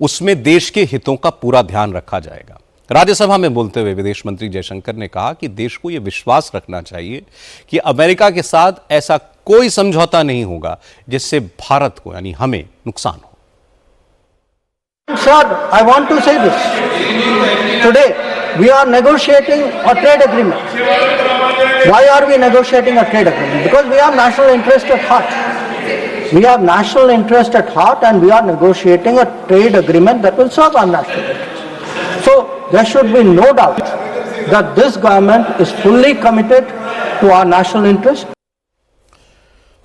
उसमें देश के हितों का पूरा ध्यान रखा जाएगा। राज्यसभा में बोलते हुए विदेश मंत्री जयशंकर ने कहा कि देश को यह विश्वास रखना चाहिए कि अमेरिका के साथ ऐसा कोई समझौता नहीं होगा जिससे भारत को यानी हमें नुकसान हो। Sir, I want to say this. Today, we are negotiating a trade agreement. Why are we negotiating a trade agreement? Because we have national interest at heart. We have national interest at heart, and we are negotiating a trade agreement that will serve our national interest. So, there should be no doubt that this government is fully committed to our national interest.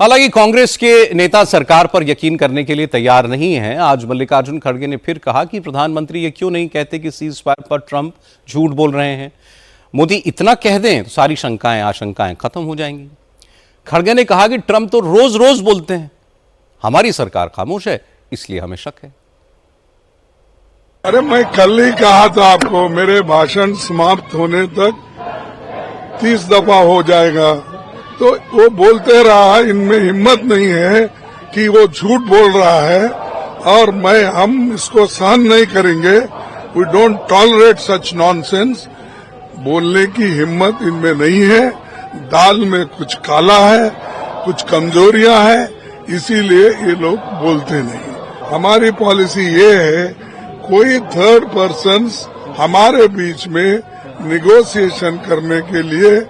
हालांकि कांग्रेस के नेता सरकार पर यकीन करने के लिए तैयार नहीं हैं। आज मल्लिकार्जुन खड़गे ने फिर कहा कि प्रधानमंत्री ये क्यों नहीं कहते कि सीज फायर पर ट्रंप झूठ बोल रहे हैं। मोदी इतना कह दें तो सारी शंकाएं आशंकाएं खत्म हो जाएंगी। खड़गे ने कहा कि ट्रंप तो रोज रोज बोलते हैं, हमारी सरकार खामोश है, इसलिए हमें शक है। अरे मैं कल ही कहा था आपको, मेरे भाषण समाप्त होने तक 30 दफा हो जाएगा। तो वो बोलते रहा, इनमें हिम्मत नहीं है कि वो झूठ बोल रहा है, और हम इसको सहन नहीं करेंगे। We don't tolerate such nonsense. बोलने की हिम्मत इनमें नहीं है। दाल में कुछ काला है, कुछ कमजोरियां हैं, इसीलिए ये लोग बोलते नहीं। हमारी पॉलिसी ये है, कोई थर्ड पर्सन हमारे बीच में निगोशिएशन करने के लिए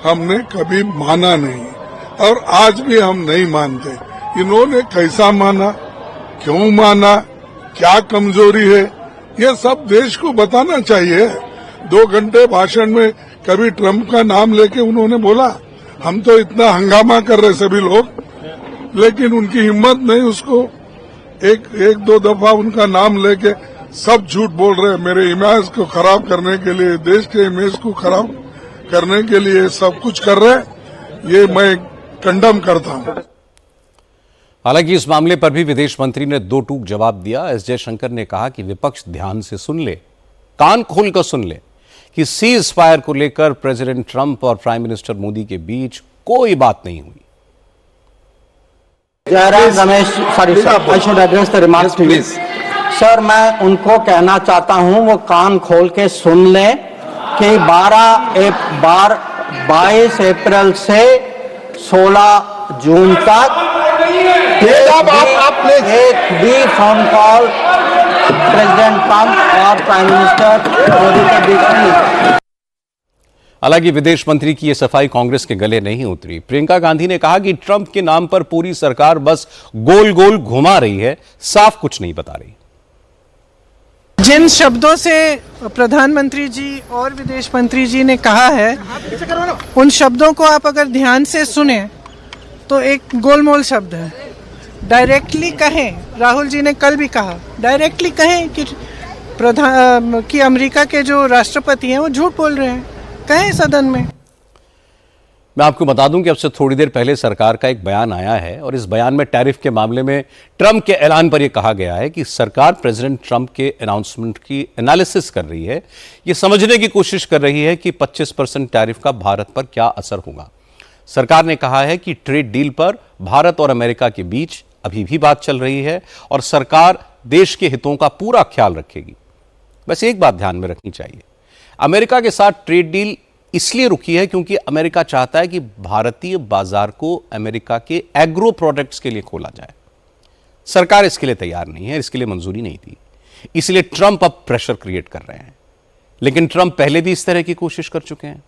हमने कभी माना नहीं और आज भी हम नहीं मानते। इन्होंने कैसा माना, क्यों माना, क्या कमजोरी है, ये सब देश को बताना चाहिए। 2 घंटे भाषण में कभी ट्रंप का नाम लेके उन्होंने बोला? हम तो इतना हंगामा कर रहे सभी लोग, लेकिन उनकी हिम्मत नहीं। उसको एक दो दफा उनका नाम लेके सब झूठ बोल रहे हैं। मेरे इमेज को खराब करने के लिए, देश के इमेज को खराब करने के लिए सब कुछ कर रहे हैं। ये मैं कंडम करता हूं। हालांकि इस मामले पर भी विदेश मंत्री ने 2 टूक जवाब दिया। एस जयशंकर ने कहा कि विपक्ष ध्यान से सुन ले, कान खोलकर सुन ले कि सीज फायर को लेकर प्रेसिडेंट ट्रंप और प्राइम मिनिस्टर मोदी के बीच कोई बात नहीं हुई। Jairam Ramesh, sorry sir, I should address the remarks to you. Sir, मैं उनको कहना चाहता हूं वो कान खोल के सुन ले कि 22 अप्रैल से 16 जून तक एक भी फोन कॉल प्रेसिडेंट ट्रंप और प्राइम मिनिस्टर मोदी के बीच नहीं। हालांकि विदेश मंत्री की यह सफाई कांग्रेस के गले नहीं उतरी। प्रियंका गांधी ने कहा कि ट्रंप के नाम पर पूरी सरकार बस गोल गोल घुमा रही है, साफ कुछ नहीं बता रही। जिन शब्दों से प्रधानमंत्री जी और विदेश मंत्री जी ने कहा है, उन शब्दों को आप अगर ध्यान से सुने तो एक गोलमोल शब्द है। डायरेक्टली कहें, राहुल जी ने कल भी कहा, डायरेक्टली कहें कि अमेरिका के जो राष्ट्रपति हैं वो झूठ बोल रहे हैं, कहें सदन में। मैं आपको बता दूं कि अब से थोड़ी देर पहले सरकार का एक बयान आया है और इस बयान में टैरिफ के मामले में ट्रंप के ऐलान पर यह कहा गया है कि सरकार प्रेसिडेंट ट्रंप के अनाउंसमेंट की एनालिसिस कर रही है, ये समझने की कोशिश कर रही है कि 25% टैरिफ का भारत पर क्या असर होगा। सरकार ने कहा है कि ट्रेड डील पर भारत और अमेरिका के बीच अभी भी बात चल रही है और सरकार देश के हितों का पूरा ख्याल रखेगी। बस एक बात ध्यान में रखनी चाहिए, अमेरिका के साथ ट्रेड डील इसलिए रुकी है क्योंकि अमेरिका चाहता है कि भारतीय बाजार को अमेरिका के एग्रो प्रोडक्ट्स के लिए खोला जाए। सरकार इसके लिए तैयार नहीं है, इसके लिए मंजूरी नहीं दी, इसलिए ट्रंप अब प्रेशर क्रिएट कर रहे हैं। लेकिन ट्रंप पहले भी इस तरह की कोशिश कर चुके हैं।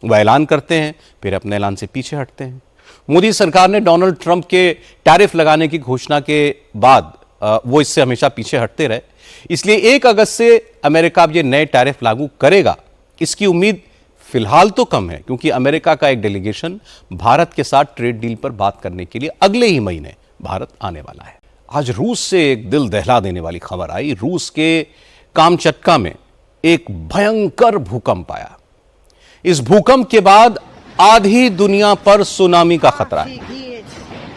वह ऐलान करते हैं, फिर अपने ऐलान से पीछे हटते हैं। मोदी सरकार ने डोनाल्ड ट्रंप के टैरिफ लगाने की घोषणा के बाद वो इससे हमेशा पीछे हटते रहे, इसलिए 1 अगस्त से अमेरिका अब ये नए टैरिफ लागू करेगा, इसकी उम्मीद फिलहाल तो कम है, क्योंकि अमेरिका का एक डेलीगेशन भारत के साथ ट्रेड डील पर बात करने के लिए अगले ही महीने भारत आने वाला है। आज रूस से एक दिल दहला देने वाली खबर आई। रूस के कामचटका में एक भयंकर भूकंप आया। इस भूकंप के बाद आधी दुनिया पर सुनामी का खतरा है।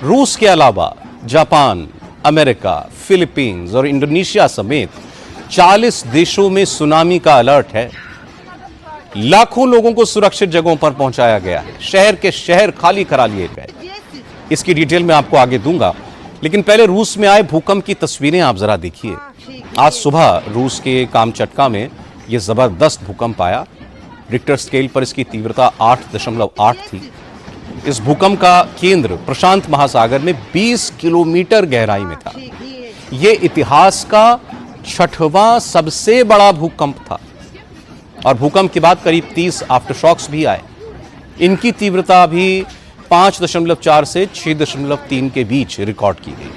रूस के अलावा जापान, अमेरिका, फिलीपींस और इंडोनेशिया समेत 40 देशों में सुनामी का अलर्ट है। लाखों लोगों को सुरक्षित जगहों पर पहुंचाया गया है। शहर के शहर खाली करा लिए गए। इसकी डिटेल मैं आपको आगे दूंगा, लेकिन पहले रूस में आए भूकंप की तस्वीरें आप जरा देखिए। आज सुबह रूस के कामचटका में यह जबरदस्त भूकंप आया। रिक्टर स्केल पर इसकी तीव्रता 8.8 थी। इस भूकंप का केंद्र प्रशांत महासागर में 20 किलोमीटर गहराई में था। यह इतिहास का 6वां सबसे बड़ा भूकंप था और भूकंप के बाद करीब 30 आफ्टरशॉक्स भी आए। इनकी तीव्रता भी 5.4 से 6.3 के बीच रिकॉर्ड की गई।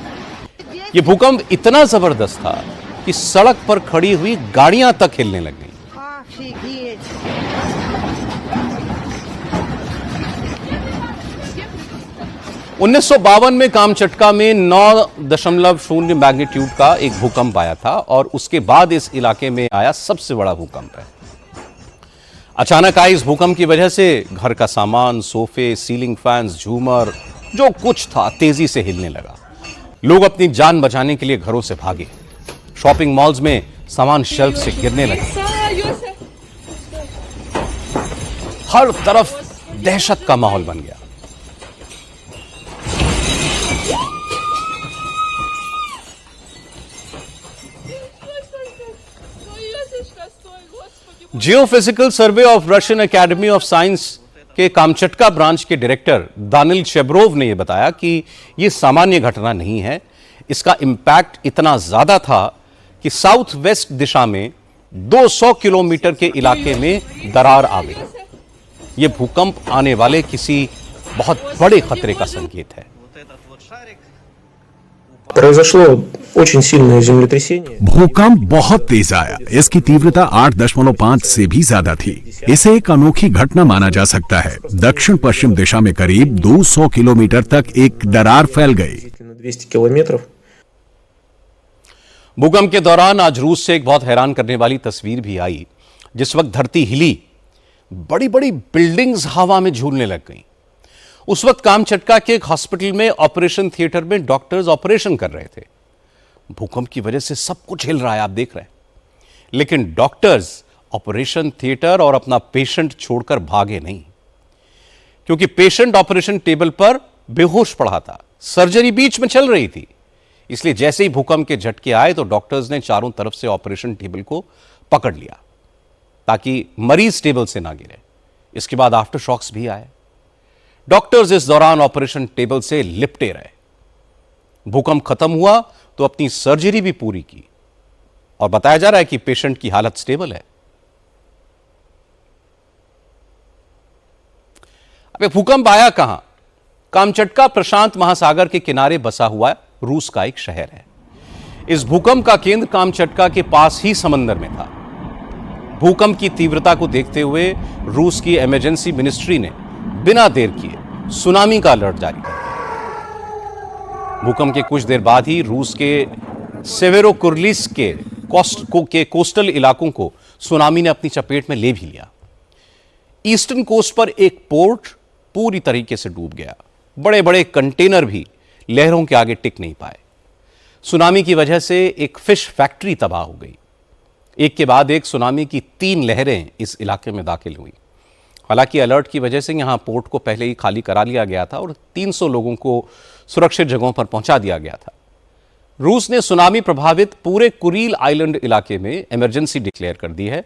यह भूकंप इतना जबरदस्त था कि सड़क पर खड़ी हुई गाड़ियां तक हिलने लग गई। 1952 में कामचटका में 9.0 मैग्नीट्यूड का एक भूकंप आया था और उसके बाद इस इलाके में आया सबसे बड़ा भूकंप है। अचानक आए इस भूकंप की वजह से घर का सामान, सोफे, सीलिंग फैंस, झूमर, जो कुछ था तेजी से हिलने लगा। लोग अपनी जान बचाने के लिए घरों से भागे। शॉपिंग मॉल्स में सामान शेल्फ से गिरने लगे। हर तरफ दहशत का माहौल बन गया। Geophysical survey of Russian academy of science के कामचटका ब्रांच के डायरेक्टर दानिल शेबरोव ने यह बताया कि यह सामान्य घटना नहीं है। इसका इंपैक्ट इतना ज्यादा था कि साउथ वेस्ट दिशा में 200 किलोमीटर के इलाके में दरार आ गई। यह भूकंप आने वाले किसी बहुत बड़े खतरे का संकेत है। Произошло очень сильное землетрясение. भूकंप बहुत तेज आया। इसकी तीव्रता 8.5 से भी ज्यादा थी। इसे एक अनोखी घटना माना जा सकता है। दक्षिण पश्चिम दिशा में करीब 200 किलोमीटर तक एक दरार फैल गई। 200 किलोमीटर। भूकंप के दौरान आज रूस से एक बहुत हैरान करने वाली तस्वीर भी आई। जिस वक्त धरती हिली, बड़ी बड़ी बिल्डिंग्स हवा में झूलने लग गईं। उस वक्त कामचटका के एक हॉस्पिटल में ऑपरेशन थिएटर में डॉक्टर्स ऑपरेशन कर रहे थे। भूकंप की वजह से सब कुछ हिल रहा है, आप देख रहे हैं। लेकिन डॉक्टर्स ऑपरेशन थिएटर और अपना पेशेंट छोड़कर भागे नहीं, क्योंकि पेशेंट ऑपरेशन टेबल पर बेहोश पड़ा था। सर्जरी बीच में चल रही थी। इसलिए जैसे ही भूकंप के झटके आए तो डॉक्टर्स ने चारों तरफ से ऑपरेशन टेबल को पकड़ लिया ताकि मरीज टेबल से ना गिरे। इसके बाद आफ्टर शॉक्स भी आए। डॉक्टर्स इस दौरान ऑपरेशन टेबल से लिपटे रहे। भूकंप खत्म हुआ तो अपनी सर्जरी भी पूरी की और बताया जा रहा है कि पेशेंट की हालत स्टेबल है। अब भूकंप आया कहां? कामचटका प्रशांत महासागर के किनारे बसा हुआ रूस का एक शहर है। इस भूकंप का केंद्र कामचटका के पास ही समंदर में था। भूकंप की तीव्रता को देखते हुए रूस की इमरजेंसी मिनिस्ट्री ने बिना देर किए सुनामी का अलर्ट जारी कर दिया। भूकंप के कुछ देर बाद ही रूस के सेवेरोकुर्लिस्क के कोस्टल इलाकों को सुनामी ने अपनी चपेट में ले भी लिया। ईस्टर्न कोस्ट पर एक पोर्ट पूरी तरीके से डूब गया। बड़े बड़े कंटेनर भी लहरों के आगे टिक नहीं पाए। सुनामी की वजह से एक फिश फैक्ट्री तबाह हो गई। एक के बाद एक सुनामी की 3 लहरें इस इलाके में दाखिल हुई। हालांकि अलर्ट की वजह से यहां पोर्ट को पहले ही खाली करा लिया गया था और 300 लोगों को सुरक्षित जगहों पर पहुंचा दिया गया था। रूस ने सुनामी प्रभावित पूरे कुरील आइलैंड इलाके में इमरजेंसी डिक्लेयर कर दी है।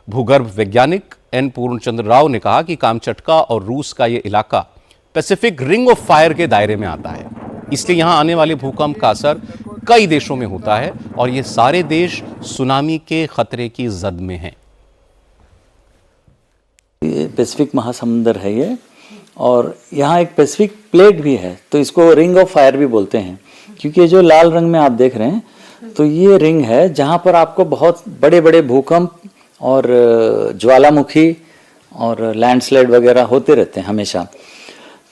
भूगर्भ वैज्ञानिक एन पूर्णचंद्र राव ने कहा कि कामचटका और रूस का यह इलाका पैसिफिक रिंग ऑफ फायर के दायरे में आता है, इसलिए यहां आने वाले भूकंप का असर कई देशों में होता है और ये सारे देश सुनामी के खतरे की जद में हैं। पैसिफिक महासमुंदर है ये, और यहाँ एक पैसिफिक प्लेट भी है, तो इसको रिंग ऑफ फायर भी बोलते हैं, क्योंकि ये जो लाल रंग में आप देख रहे हैं तो ये रिंग है जहाँ पर आपको बहुत बड़े बड़े भूकंप और ज्वालामुखी और लैंडस्लाइड वगैरह होते रहते हैं हमेशा।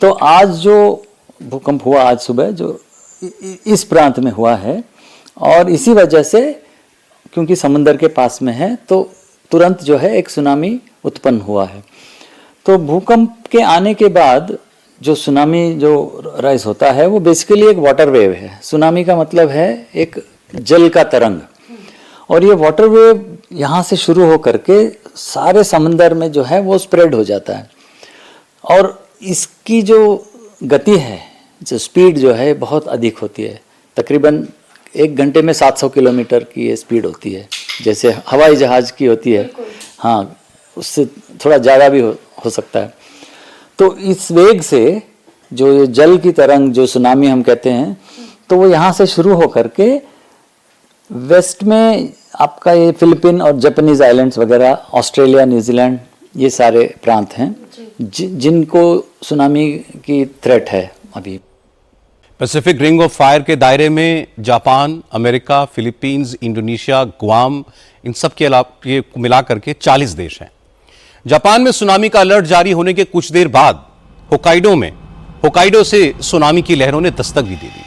तो आज जो भूकंप हुआ आज सुबह जो इस प्रांत में हुआ है, और इसी वजह से क्योंकि समंदर के पास में है तो तुरंत जो है एक सुनामी उत्पन्न हुआ है। तो भूकंप के आने के बाद जो सुनामी जो राइज होता है वो बेसिकली एक वाटर वेव है। सुनामी का मतलब है एक जल का तरंग, और ये वाटर वेव यहाँ से शुरू हो करके सारे समंदर में जो है वो स्प्रेड हो जाता है, और इसकी जो गति है, जो स्पीड जो है बहुत अधिक होती है। तकरीबन 1 घंटे में 700 किलोमीटर की ये स्पीड होती है, जैसे हवाई जहाज की होती है। हाँ, उससे थोड़ा ज़्यादा भी हो सकता है। तो इस वेग से जो ये जल की तरंग जो सुनामी हम कहते हैं, तो वो यहाँ से शुरू हो करके वेस्ट में आपका ये फिलीपीन और जापानीज आइलैंड्स वगैरह, ऑस्ट्रेलिया, न्यूजीलैंड, ये सारे प्रांत हैं जिनको सुनामी की थ्रेट है अभी। पैसिफिक रिंग ऑफ फायर के दायरे में Japan, America, Philippines, Indonesia, Guam, इन सब के अलावा ये मिला करके 40 देश हैं। जापान में सुनामी का अलर्ट जारी होने के कुछ देर बाद होकाइडो से सुनामी की लहरों ने दस्तक भी दे दी।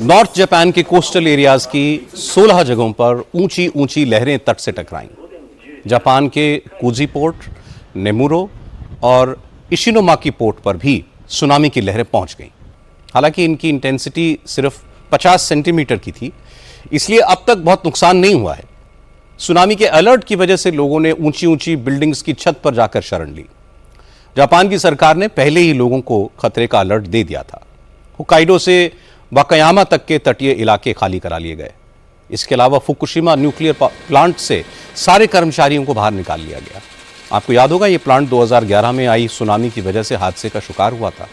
नॉर्थ जापान के कोस्टल एरियाज की 16 जगहों पर ऊंची ऊंची लहरें तट से टकराईं। जापान के कुजी पोर्ट, नेमुरो और इशिनोमाकी पोर्ट पर भी सुनामी की लहरें पहुंच गईं। हालांकि इनकी इंटेंसिटी सिर्फ 50 सेंटीमीटर की थी, इसलिए अब तक बहुत नुकसान नहीं हुआ है। सुनामी के अलर्ट की वजह से लोगों ने ऊंची ऊंची बिल्डिंग्स की छत पर जाकर शरण ली। जापान की सरकार ने पहले ही लोगों को खतरे का अलर्ट दे दिया था। होकाइडो से वाकायामा तक के तटीय इलाके खाली करा लिए गए। इसके अलावा फुकुशिमा न्यूक्लियर प्लांट से सारे कर्मचारियों को बाहर निकाल लिया गया। आपको याद होगा, ये प्लांट 2011 में आई सुनामी की वजह से हादसे का शिकार हुआ था।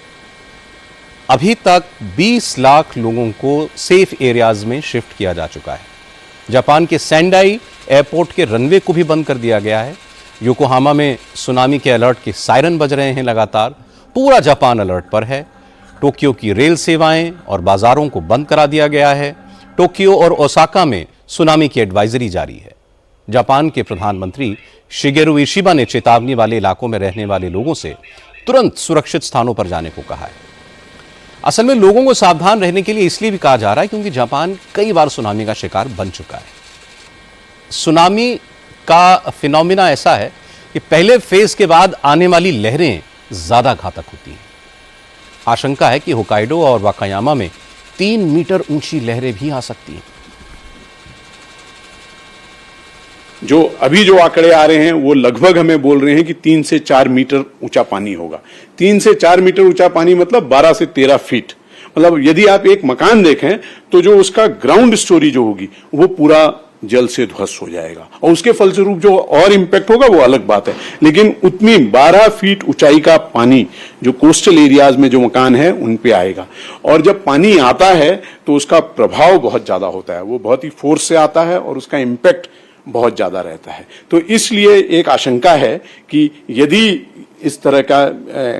अभी तक 20 लाख लोगों को सेफ एरियाज में शिफ्ट किया जा चुका है। जापान के सेंडाई एयरपोर्ट के रनवे को भी बंद कर दिया गया है। योकोहामा में सुनामी के अलर्ट के सायरन बज रहे हैं लगातार। पूरा जापान अलर्ट पर है। टोक्यो की रेल सेवाएं और बाजारों को बंद करा दिया गया है। टोक्यो और ओसाका में सुनामी की एडवाइजरी जारी है। जापान के प्रधानमंत्री शिगेरू इशिबा ने चेतावनी वाले इलाकों में रहने वाले लोगों से तुरंत सुरक्षित स्थानों पर जाने को कहा है। असल में लोगों को सावधान रहने के लिए इसलिए भी कहा जा रहा है क्योंकि जापान कई बार सुनामी का शिकार बन चुका है। सुनामी का फिनोमिना ऐसा है कि पहले फेज के बाद आने वाली लहरें ज्यादा घातक होती हैं। आशंका है कि होकाइडो और वाकायामा में 3 मीटर ऊंची लहरें भी आ सकती हैं। जो अभी जो आंकड़े आ रहे हैं वो लगभग हमें बोल रहे हैं कि 3 से 4 मीटर ऊंचा पानी होगा। 3 से 4 मीटर ऊंचा पानी मतलब 12 से 13 फीट। मतलब यदि आप एक मकान देखें तो जो उसका ग्राउंड स्टोरी जो होगी वो पूरा जल से ध्वस्त हो जाएगा और उसके फलस्वरूप जो और इंपैक्ट होगा वो अलग बात है। लेकिन उतनी 12 फीट ऊंचाई का पानी जो कोस्टल एरियाज में जो मकान है उन पे आएगा और जब पानी आता है तो उसका प्रभाव बहुत ज्यादा होता है। वो बहुत ही फोर्स से आता है और उसका इंपैक्ट बहुत ज्यादा रहता है। तो इसलिए एक आशंका है कि यदि इस तरह का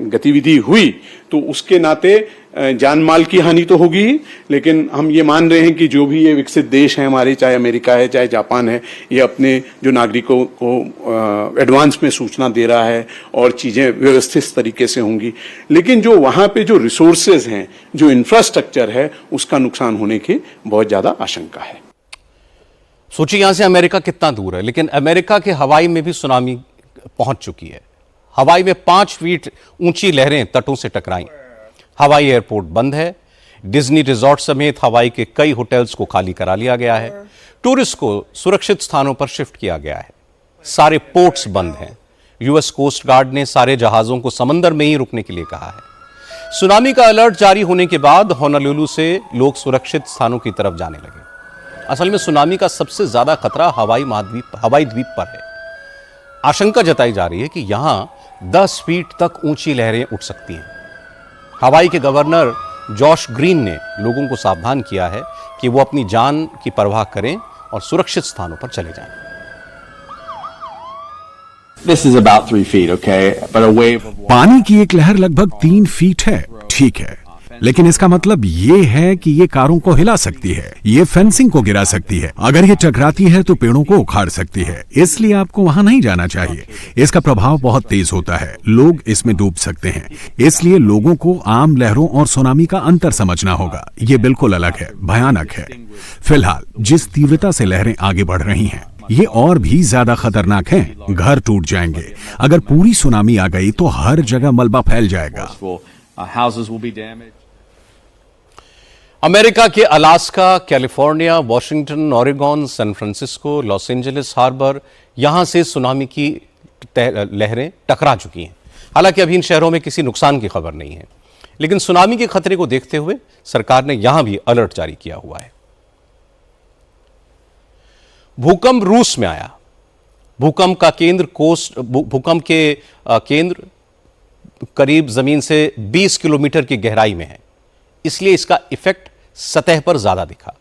गतिविधि हुई तो उसके नाते जान माल की हानि तो होगी ही, लेकिन हम ये मान रहे हैं कि जो भी ये विकसित देश हैं हमारे, चाहे अमेरिका है चाहे जापान है, ये अपने जो नागरिकों को एडवांस में सूचना दे रहा है और चीजें व्यवस्थित तरीके से होंगी। लेकिन जो वहां पे जो रिसोर्सेज हैं, जो इंफ्रास्ट्रक्चर है, उसका नुकसान होने की बहुत ज्यादा आशंका है। सोचिए यहां से अमेरिका कितना दूर है, लेकिन अमेरिका के हवाई में भी सुनामी पहुंच चुकी है। हवाई में 5 फीट ऊंची लहरें तटों से टकराई। हवाई एयरपोर्ट बंद है। डिज्नी रिजॉर्ट समेत हवाई के कई होटल्स को खाली करा लिया गया है। टूरिस्ट को सुरक्षित स्थानों पर शिफ्ट किया गया है। सारे पोर्ट्स बंद हैं। यूएस कोस्ट गार्ड ने सारे जहाजों को समंदर में ही रुकने के लिए कहा है। सुनामी का अलर्ट जारी होने के बाद होनोलुलु से लोग सुरक्षित स्थानों की तरफ जाने लगे। असल में सुनामी का सबसे ज्यादा खतरा हवाई द्वीप पर है। आशंका जताई जा रही है कि यहां 10 फीट तक ऊंची लहरें उठ सकती हैं। हवाई के गवर्नर जॉश ग्रीन ने लोगों को सावधान किया है कि वो अपनी जान की परवाह करें और सुरक्षित स्थानों पर चले जाएं। This is about 3 feet, okay? But a wave of water. पानी की एक लहर लगभग 3 फीट है, ठीक है, लेकिन इसका मतलब ये है कि ये कारों को हिला सकती है, ये फेंसिंग को गिरा सकती है, अगर ये टकराती है तो पेड़ों को उखाड़ सकती है। इसलिए आपको वहां नहीं जाना चाहिए। इसका प्रभाव बहुत तेज होता है, लोग इसमें डूब सकते हैं। इसलिए लोगों को आम लहरों और सुनामी का अंतर समझना होगा। ये बिल्कुल अलग है, भयानक है। फिलहाल जिस तीव्रता से लहरें आगे बढ़ रही हैं, ये और भी ज्यादा खतरनाक हैं। घर टूट जाएंगे। अगर पूरी सुनामी आ गई तो हर जगह मलबा फैल जाएगा। Houses will be damaged. America के Alaska, California, Washington, Oregon, San Francisco, Los Angeles harbour, यहां से सुनामी की लहरें टकरा चुकी हैं। हालांकि अभी इन शहरों में किसी नुकसान की खबर नहीं है, लेकिन सुनामी के खतरे को देखते हुए सरकार ने यहां भी अलर्ट जारी किया हुआ है। भूकंप रूस में आया। भूकंप के केंद्र करीब जमीन से 20 किलोमीटर की गहराई में है, इसलिए इसका इफेक्ट सतह पर ज्यादा दिखा।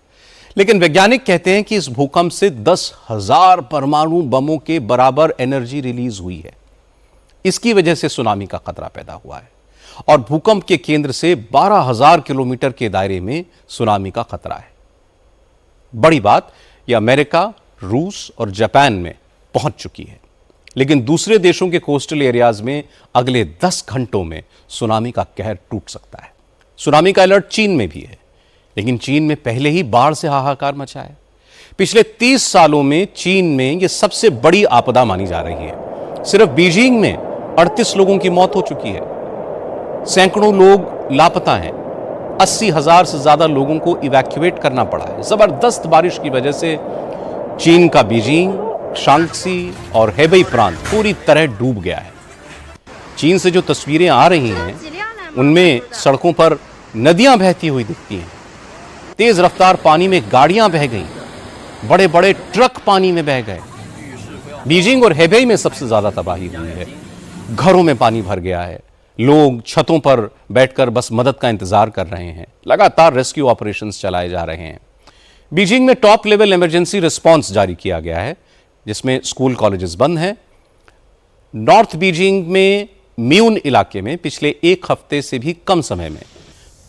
लेकिन वैज्ञानिक कहते हैं कि इस भूकंप से 10,000 परमाणु बमों के बराबर एनर्जी रिलीज हुई है। इसकी वजह से सुनामी का खतरा पैदा हुआ है और भूकंप के केंद्र से 12,000 किलोमीटर के दायरे में सुनामी का खतरा है। बड़ी बात, यह अमेरिका, रूस और जापान में पहुंच चुकी है, लेकिन दूसरे देशों के कोस्टल एरियाज में अगले 10 घंटों में सुनामी का कहर टूट सकता है। सुनामी का अलर्ट चीन में भी है, लेकिन चीन में पहले ही बाढ़ से हाहाकार मचा है। पिछले 30 सालों में चीन में यह सबसे बड़ी आपदा मानी जा रही है। सिर्फ बीजिंग में 38 लोगों की मौत हो चुकी है। सैकड़ों लोग लापता हैं। 80,000 से ज्यादा लोगों को इवैक्यूएट करना पड़ा है। जबरदस्त बारिश की वजह से चीन का बीजिंग, शांक्सी और हेबई प्रांत पूरी तरह डूब गया है। चीन से जो तस्वीरें आ रही हैं उनमें सड़कों पर नदियां बहती हुई दिखती हैं। तेज रफ्तार पानी में गाड़ियां बह गईं। बड़े बड़े ट्रक पानी में बह गए। बीजिंग और हेबेई में सबसे ज्यादा तबाही हुई है। घरों में पानी भर गया है, लोग छतों पर बैठकर बस मदद का इंतजार कर रहे हैं। लगातार रेस्क्यू ऑपरेशंस चलाए जा रहे हैं। बीजिंग में टॉप लेवल इमरजेंसी रिस्पांस जारी किया गया है, जिसमें स्कूल कॉलेजेस बंद हैं। नॉर्थ बीजिंग में म्यून इलाके में पिछले एक हफ्ते से भी कम समय में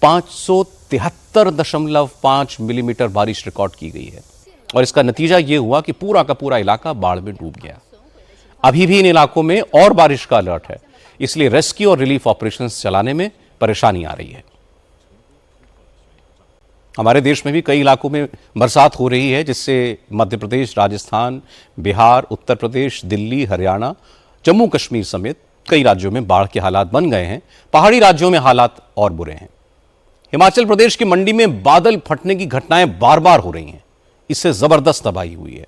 573.5 मिलीमीटर बारिश रिकॉर्ड की गई है और इसका नतीजा यह हुआ कि पूरा का पूरा इलाका बाढ़ में डूब गया। अभी भी इन इलाकों में और बारिश का अलर्ट है, इसलिए रेस्क्यू और रिलीफ ऑपरेशंस चलाने में परेशानी आ रही है। हमारे देश में भी कई इलाकों में बरसात हो रही है, जिससे मध्य प्रदेश, राजस्थान, बिहार, उत्तर प्रदेश, दिल्ली, हरियाणा, जम्मू कश्मीर समेत कई राज्यों में बाढ़ के हालात बन गए हैं। पहाड़ी राज्यों में हालात और बुरे हैं। हिमाचल प्रदेश की मंडी में बादल फटने की घटनाएं बार बार हो रही हैं। इससे जबरदस्त तबाही हुई है।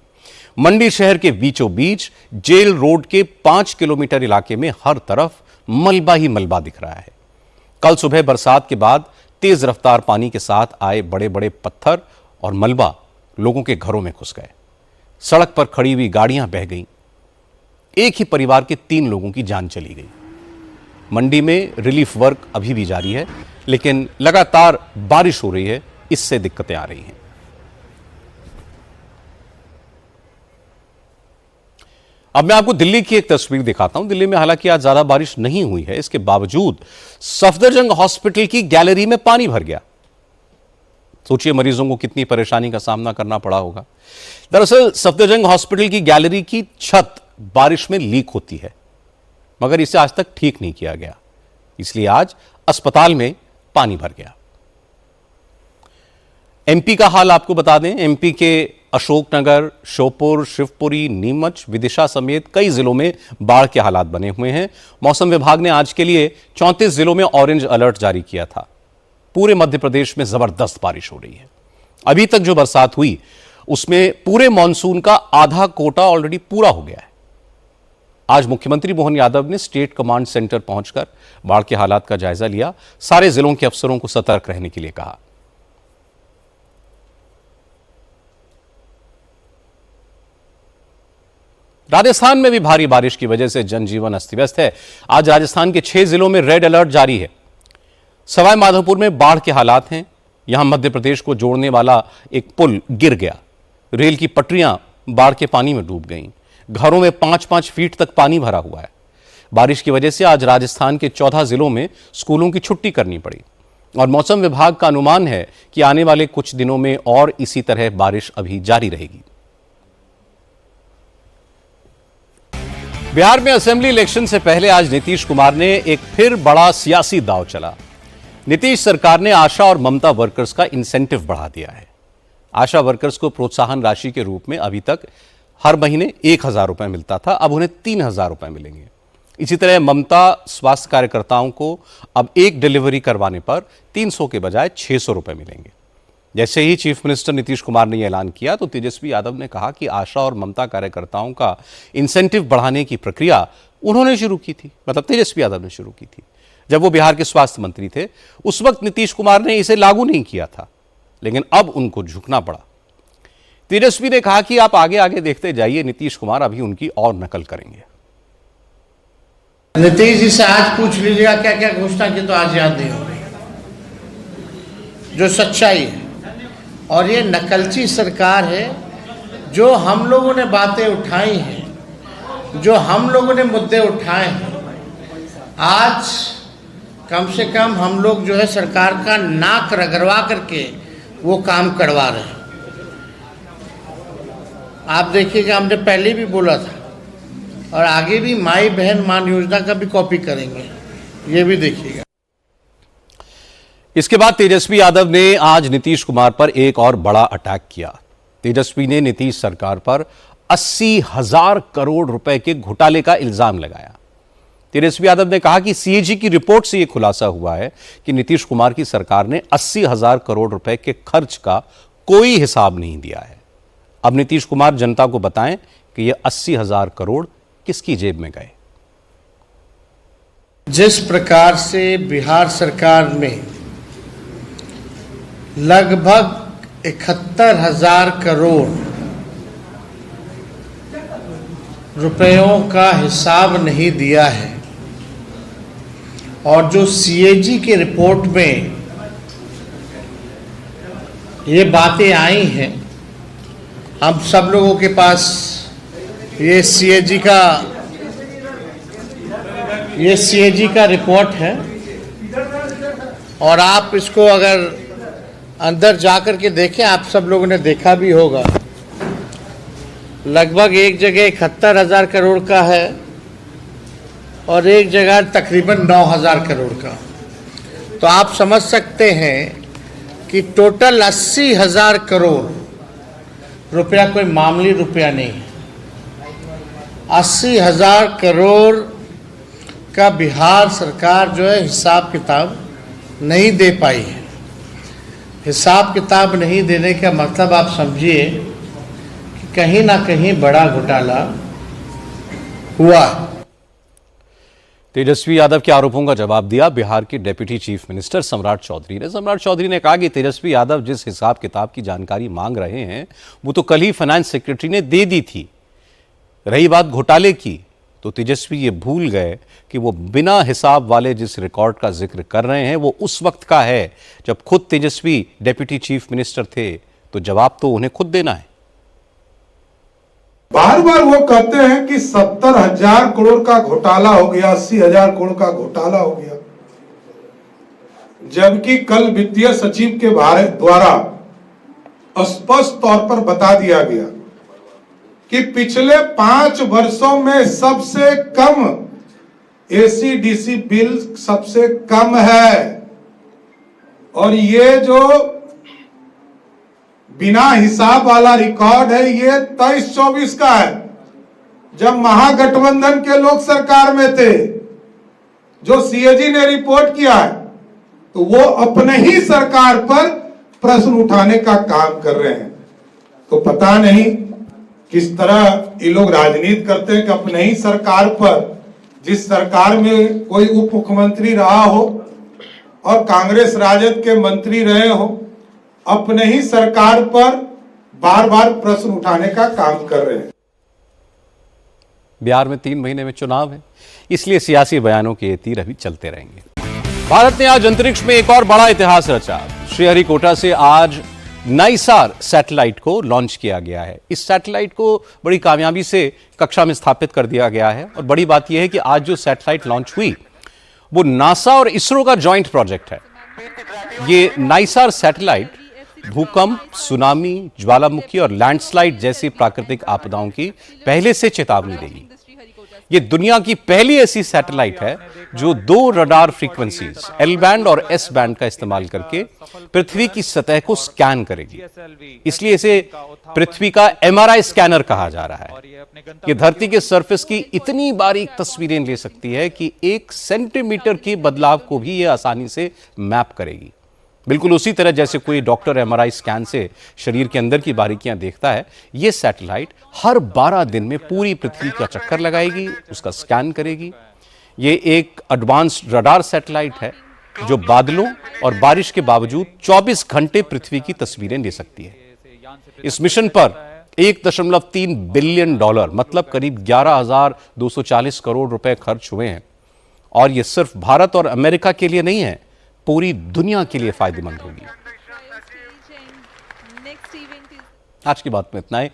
मंडी शहर के बीचों बीच जेल रोड के 5 किलोमीटर इलाके में हर तरफ मलबा ही मलबा दिख रहा है। कल सुबह बरसात के बाद तेज रफ्तार पानी के साथ आए बड़े बड़े पत्थर और मलबा लोगों के घरों में घुस गए। सड़क पर खड़ी हुई गाड़ियां बह गईं। एक ही परिवार के 3 लोगों की जान चली गई। मंडी में रिलीफ वर्क अभी भी जारी है, लेकिन लगातार बारिश हो रही है, इससे दिक्कतें आ रही हैं। अब मैं आपको दिल्ली की एक तस्वीर दिखाता हूं। दिल्ली में हालांकि आज ज्यादा बारिश नहीं हुई है, इसके बावजूद सफदरजंग हॉस्पिटल की गैलरी में पानी भर गया। सोचिए मरीजों को कितनी परेशानी का सामना करना पड़ा होगा। दरअसल सफदरजंग हॉस्पिटल की गैलरी की छत बारिश में लीक होती है, मगर इसे आज तक ठीक नहीं किया गया, इसलिए आज अस्पताल में पानी भर गया। एमपी का हाल आपको बता दें। एमपी के अशोकनगर, श्योपुर, शिवपुरी, नीमच, विदिशा समेत कई जिलों में बाढ़ के हालात बने हुए हैं। मौसम विभाग ने आज के लिए 34 जिलों में ऑरेंज अलर्ट जारी किया था। पूरे मध्य प्रदेश में जबरदस्त बारिश हो रही है। अभी तक जो बरसात हुई उसमें पूरे मॉनसून का आधा कोटा ऑलरेडी पूरा हो गया है। आज मुख्यमंत्री मोहन यादव ने स्टेट कमांड सेंटर पहुंचकर बाढ़ के हालात का जायजा लिया। सारे जिलों के अफसरों को सतर्क रहने के लिए कहा। राजस्थान में भी भारी बारिश की वजह से जनजीवन अस्त व्यस्त है। आज राजस्थान के 6 जिलों में रेड अलर्ट जारी है। सवाई माधोपुर में बाढ़ के हालात हैं। यहां मध्य प्रदेश को जोड़ने वाला एक पुल गिर गया। रेल की पटरियां बाढ़ के पानी में डूब गईं। घरों में 5-5 फीट तक पानी भरा हुआ है। बारिश की वजह से आज राजस्थान के 14 जिलों में स्कूलों की छुट्टी करनी पड़ी और मौसम विभाग का अनुमान है कि आने वाले कुछ दिनों में और इसी तरह बारिश अभी जारी रहेगी। बिहार में असेंबली इलेक्शन से पहले आज नीतीश कुमार ने एक फिर बड़ा सियासी दांव चला। नीतीश सरकार ने आशा और ममता वर्कर्स का इंसेंटिव बढ़ा दिया है। आशा वर्कर्स को प्रोत्साहन राशि के रूप में अभी तक हर महीने 1,000 रुपए मिलता था, अब उन्हें 3,000 रुपए मिलेंगे। इसी तरह ममता स्वास्थ्य कार्यकर्ताओं को अब एक डिलीवरी करवाने पर 300 के बजाय 600 रुपए मिलेंगे। जैसे ही चीफ मिनिस्टर नीतीश कुमार ने यह ऐलान किया तो तेजस्वी यादव ने कहा कि आशा और ममता कार्यकर्ताओं का इंसेंटिव बढ़ाने की प्रक्रिया उन्होंने शुरू की थी, मतलब तेजस्वी यादव ने शुरू की थी। जब वो बिहार के स्वास्थ्य मंत्री थे उस वक्त नीतीश कुमार ने इसे लागू नहीं किया था, लेकिन अब उनको झुकना पड़ा। तेजस्वी ने कहा कि आप आगे आगे देखते जाइए, नीतीश कुमार अभी उनकी और नकल करेंगे। नीतीश जी से आज पूछ लीजिएगा क्या क्या घोषणा की तो आज याद नहीं होगी, जो सच्चाई है। और ये नकलची सरकार है। जो हम लोगों ने बातें उठाई हैं, जो हम लोगों ने मुद्दे उठाए हैं, आज कम से कम हम लोग जो है सरकार का नाक रगड़वा करके वो काम करवा रहे हैं। आप देखिएगा, हमने पहले भी बोला था और आगे भी माई बहन मान योजना का भी कॉपी करेंगे, ये भी देखिएगा। इसके बाद तेजस्वी यादव ने आज नीतीश कुमार पर एक और बड़ा अटैक किया। तेजस्वी ने नीतीश सरकार पर 80,000 करोड़ रुपए के घोटाले का इल्जाम लगाया। तेजस्वी यादव ने कहा कि सीएजी की रिपोर्ट से यह खुलासा हुआ है कि नीतीश कुमार की सरकार ने 80,000 करोड़ रुपए के खर्च का कोई हिसाब नहीं दिया है। अब नीतीश कुमार जनता को बताएं कि यह 80,000 करोड़ किसकी जेब में गए। जिस प्रकार से बिहार सरकार में लगभग 71,000 करोड़ रुपयों का हिसाब नहीं दिया है। और जो सीएजी की रिपोर्ट में ये बातें आई हैं, हम सब लोगों के पास ये सीएजी का रिपोर्ट है, और आप इसको अगर अंदर जाकर के देखें, आप सब लोगों ने देखा भी होगा, लगभग एक जगह 71,000 करोड़ का है और एक जगह तकरीबन 9,000 करोड़ का। तो आप समझ सकते हैं कि टोटल 80,000 करोड़ रुपया कोई मामूली रुपया नहीं है। 80,000 करोड़ का बिहार सरकार जो है हिसाब किताब नहीं दे पाई है। हिसाब किताब नहीं देने का मतलब आप समझिए कि कहीं ना कहीं बड़ा घोटाला हुआ। तेजस्वी यादव के आरोपों का जवाब दिया बिहार के डेप्यूटी चीफ मिनिस्टर सम्राट चौधरी ने। सम्राट चौधरी ने कहा कि तेजस्वी यादव जिस हिसाब किताब की जानकारी मांग रहे हैं वो तो कल ही फाइनेंस सेक्रेटरी ने दे दी थी। रही बात घोटाले की, तो तेजस्वी ये भूल गए कि वो बिना हिसाब वाले जिस रिकॉर्ड का जिक्र कर रहे हैं वो उस वक्त का है जब खुद तेजस्वी डेप्यूटी चीफ मिनिस्टर थे, तो जवाब तो उन्हें खुद देना है। बार बार वो कहते हैं कि 70,000 करोड़ का घोटाला हो गया, 80,000 करोड़ का घोटाला हो गया, जबकि कल वित्तीय सचिव के द्वारा स्पष्ट तौर पर बता दिया गया कि पिछले 5 वर्षों में सबसे कम एसीडीसी बिल सबसे कम है। और ये जो बिना हिसाब वाला रिकॉर्ड है ये 23-24 का है, जब महागठबंधन के लोग सरकार में थे। जो सीएजी ने रिपोर्ट किया है तो वो अपने ही सरकार पर प्रश्न उठाने का काम कर रहे हैं। तो पता नहीं किस तरह ये लोग राजनीति करते हैं कि अपने ही सरकार पर, जिस सरकार में कोई उप मुख्यमंत्री रहा हो और कांग्रेस राजद के मंत्री रहे हो, अपने ही सरकार पर बार बार प्रश्न उठाने का काम कर रहे हैं। बिहार में 3 महीने में चुनाव है, इसलिए सियासी बयानों के ये तीर अभी चलते रहेंगे। भारत ने आज अंतरिक्ष में एक और बड़ा इतिहास रचा। श्रीहरिकोटा से आज नाइसार सैटेलाइट को लॉन्च किया गया है। इस सैटेलाइट को बड़ी कामयाबी से कक्षा में स्थापित कर दिया गया है। और बड़ी बात यह है कि आज जो सैटेलाइट लॉन्च हुई वो नासा और इसरो का जॉइंट प्रोजेक्ट है। ये नाइसार सैटेलाइट भूकंप, सुनामी, ज्वालामुखी और लैंडस्लाइड जैसी प्राकृतिक आपदाओं की पहले से चेतावनी देगी। ये दुनिया की पहली ऐसी सैटेलाइट है जो 2 रडार फ्रीक्वेंसीज एल बैंड और एस बैंड का इस्तेमाल करके पृथ्वी की सतह को स्कैन करेगी। इसलिए इसे पृथ्वी का एमआरआई स्कैनर कहा जा रहा है। ये धरती के सरफेस की इतनी बारीक तस्वीरें ले सकती है कि 1 सेंटीमीटर के बदलाव को भी ये आसानी से मैप करेगी। बिल्कुल उसी तरह जैसे कोई डॉक्टर एमआरआई स्कैन से शरीर के अंदर की बारीकियां देखता है, ये सैटेलाइट हर 12 दिन में पूरी पृथ्वी का चक्कर लगाएगी, उसका स्कैन करेगी। ये एक एडवांस्ड रडार सैटेलाइट है जो बादलों और बारिश के बावजूद 24 घंटे पृथ्वी की तस्वीरें ले सकती है। इस मिशन पर $1.3 बिलियन मतलब करीब 11,240 करोड़ रुपए खर्च हुए हैं। और ये सिर्फ भारत और अमेरिका के लिए नहीं है, पूरी दुनिया के लिए फायदेमंद होगी। आज की बात में इतना ही।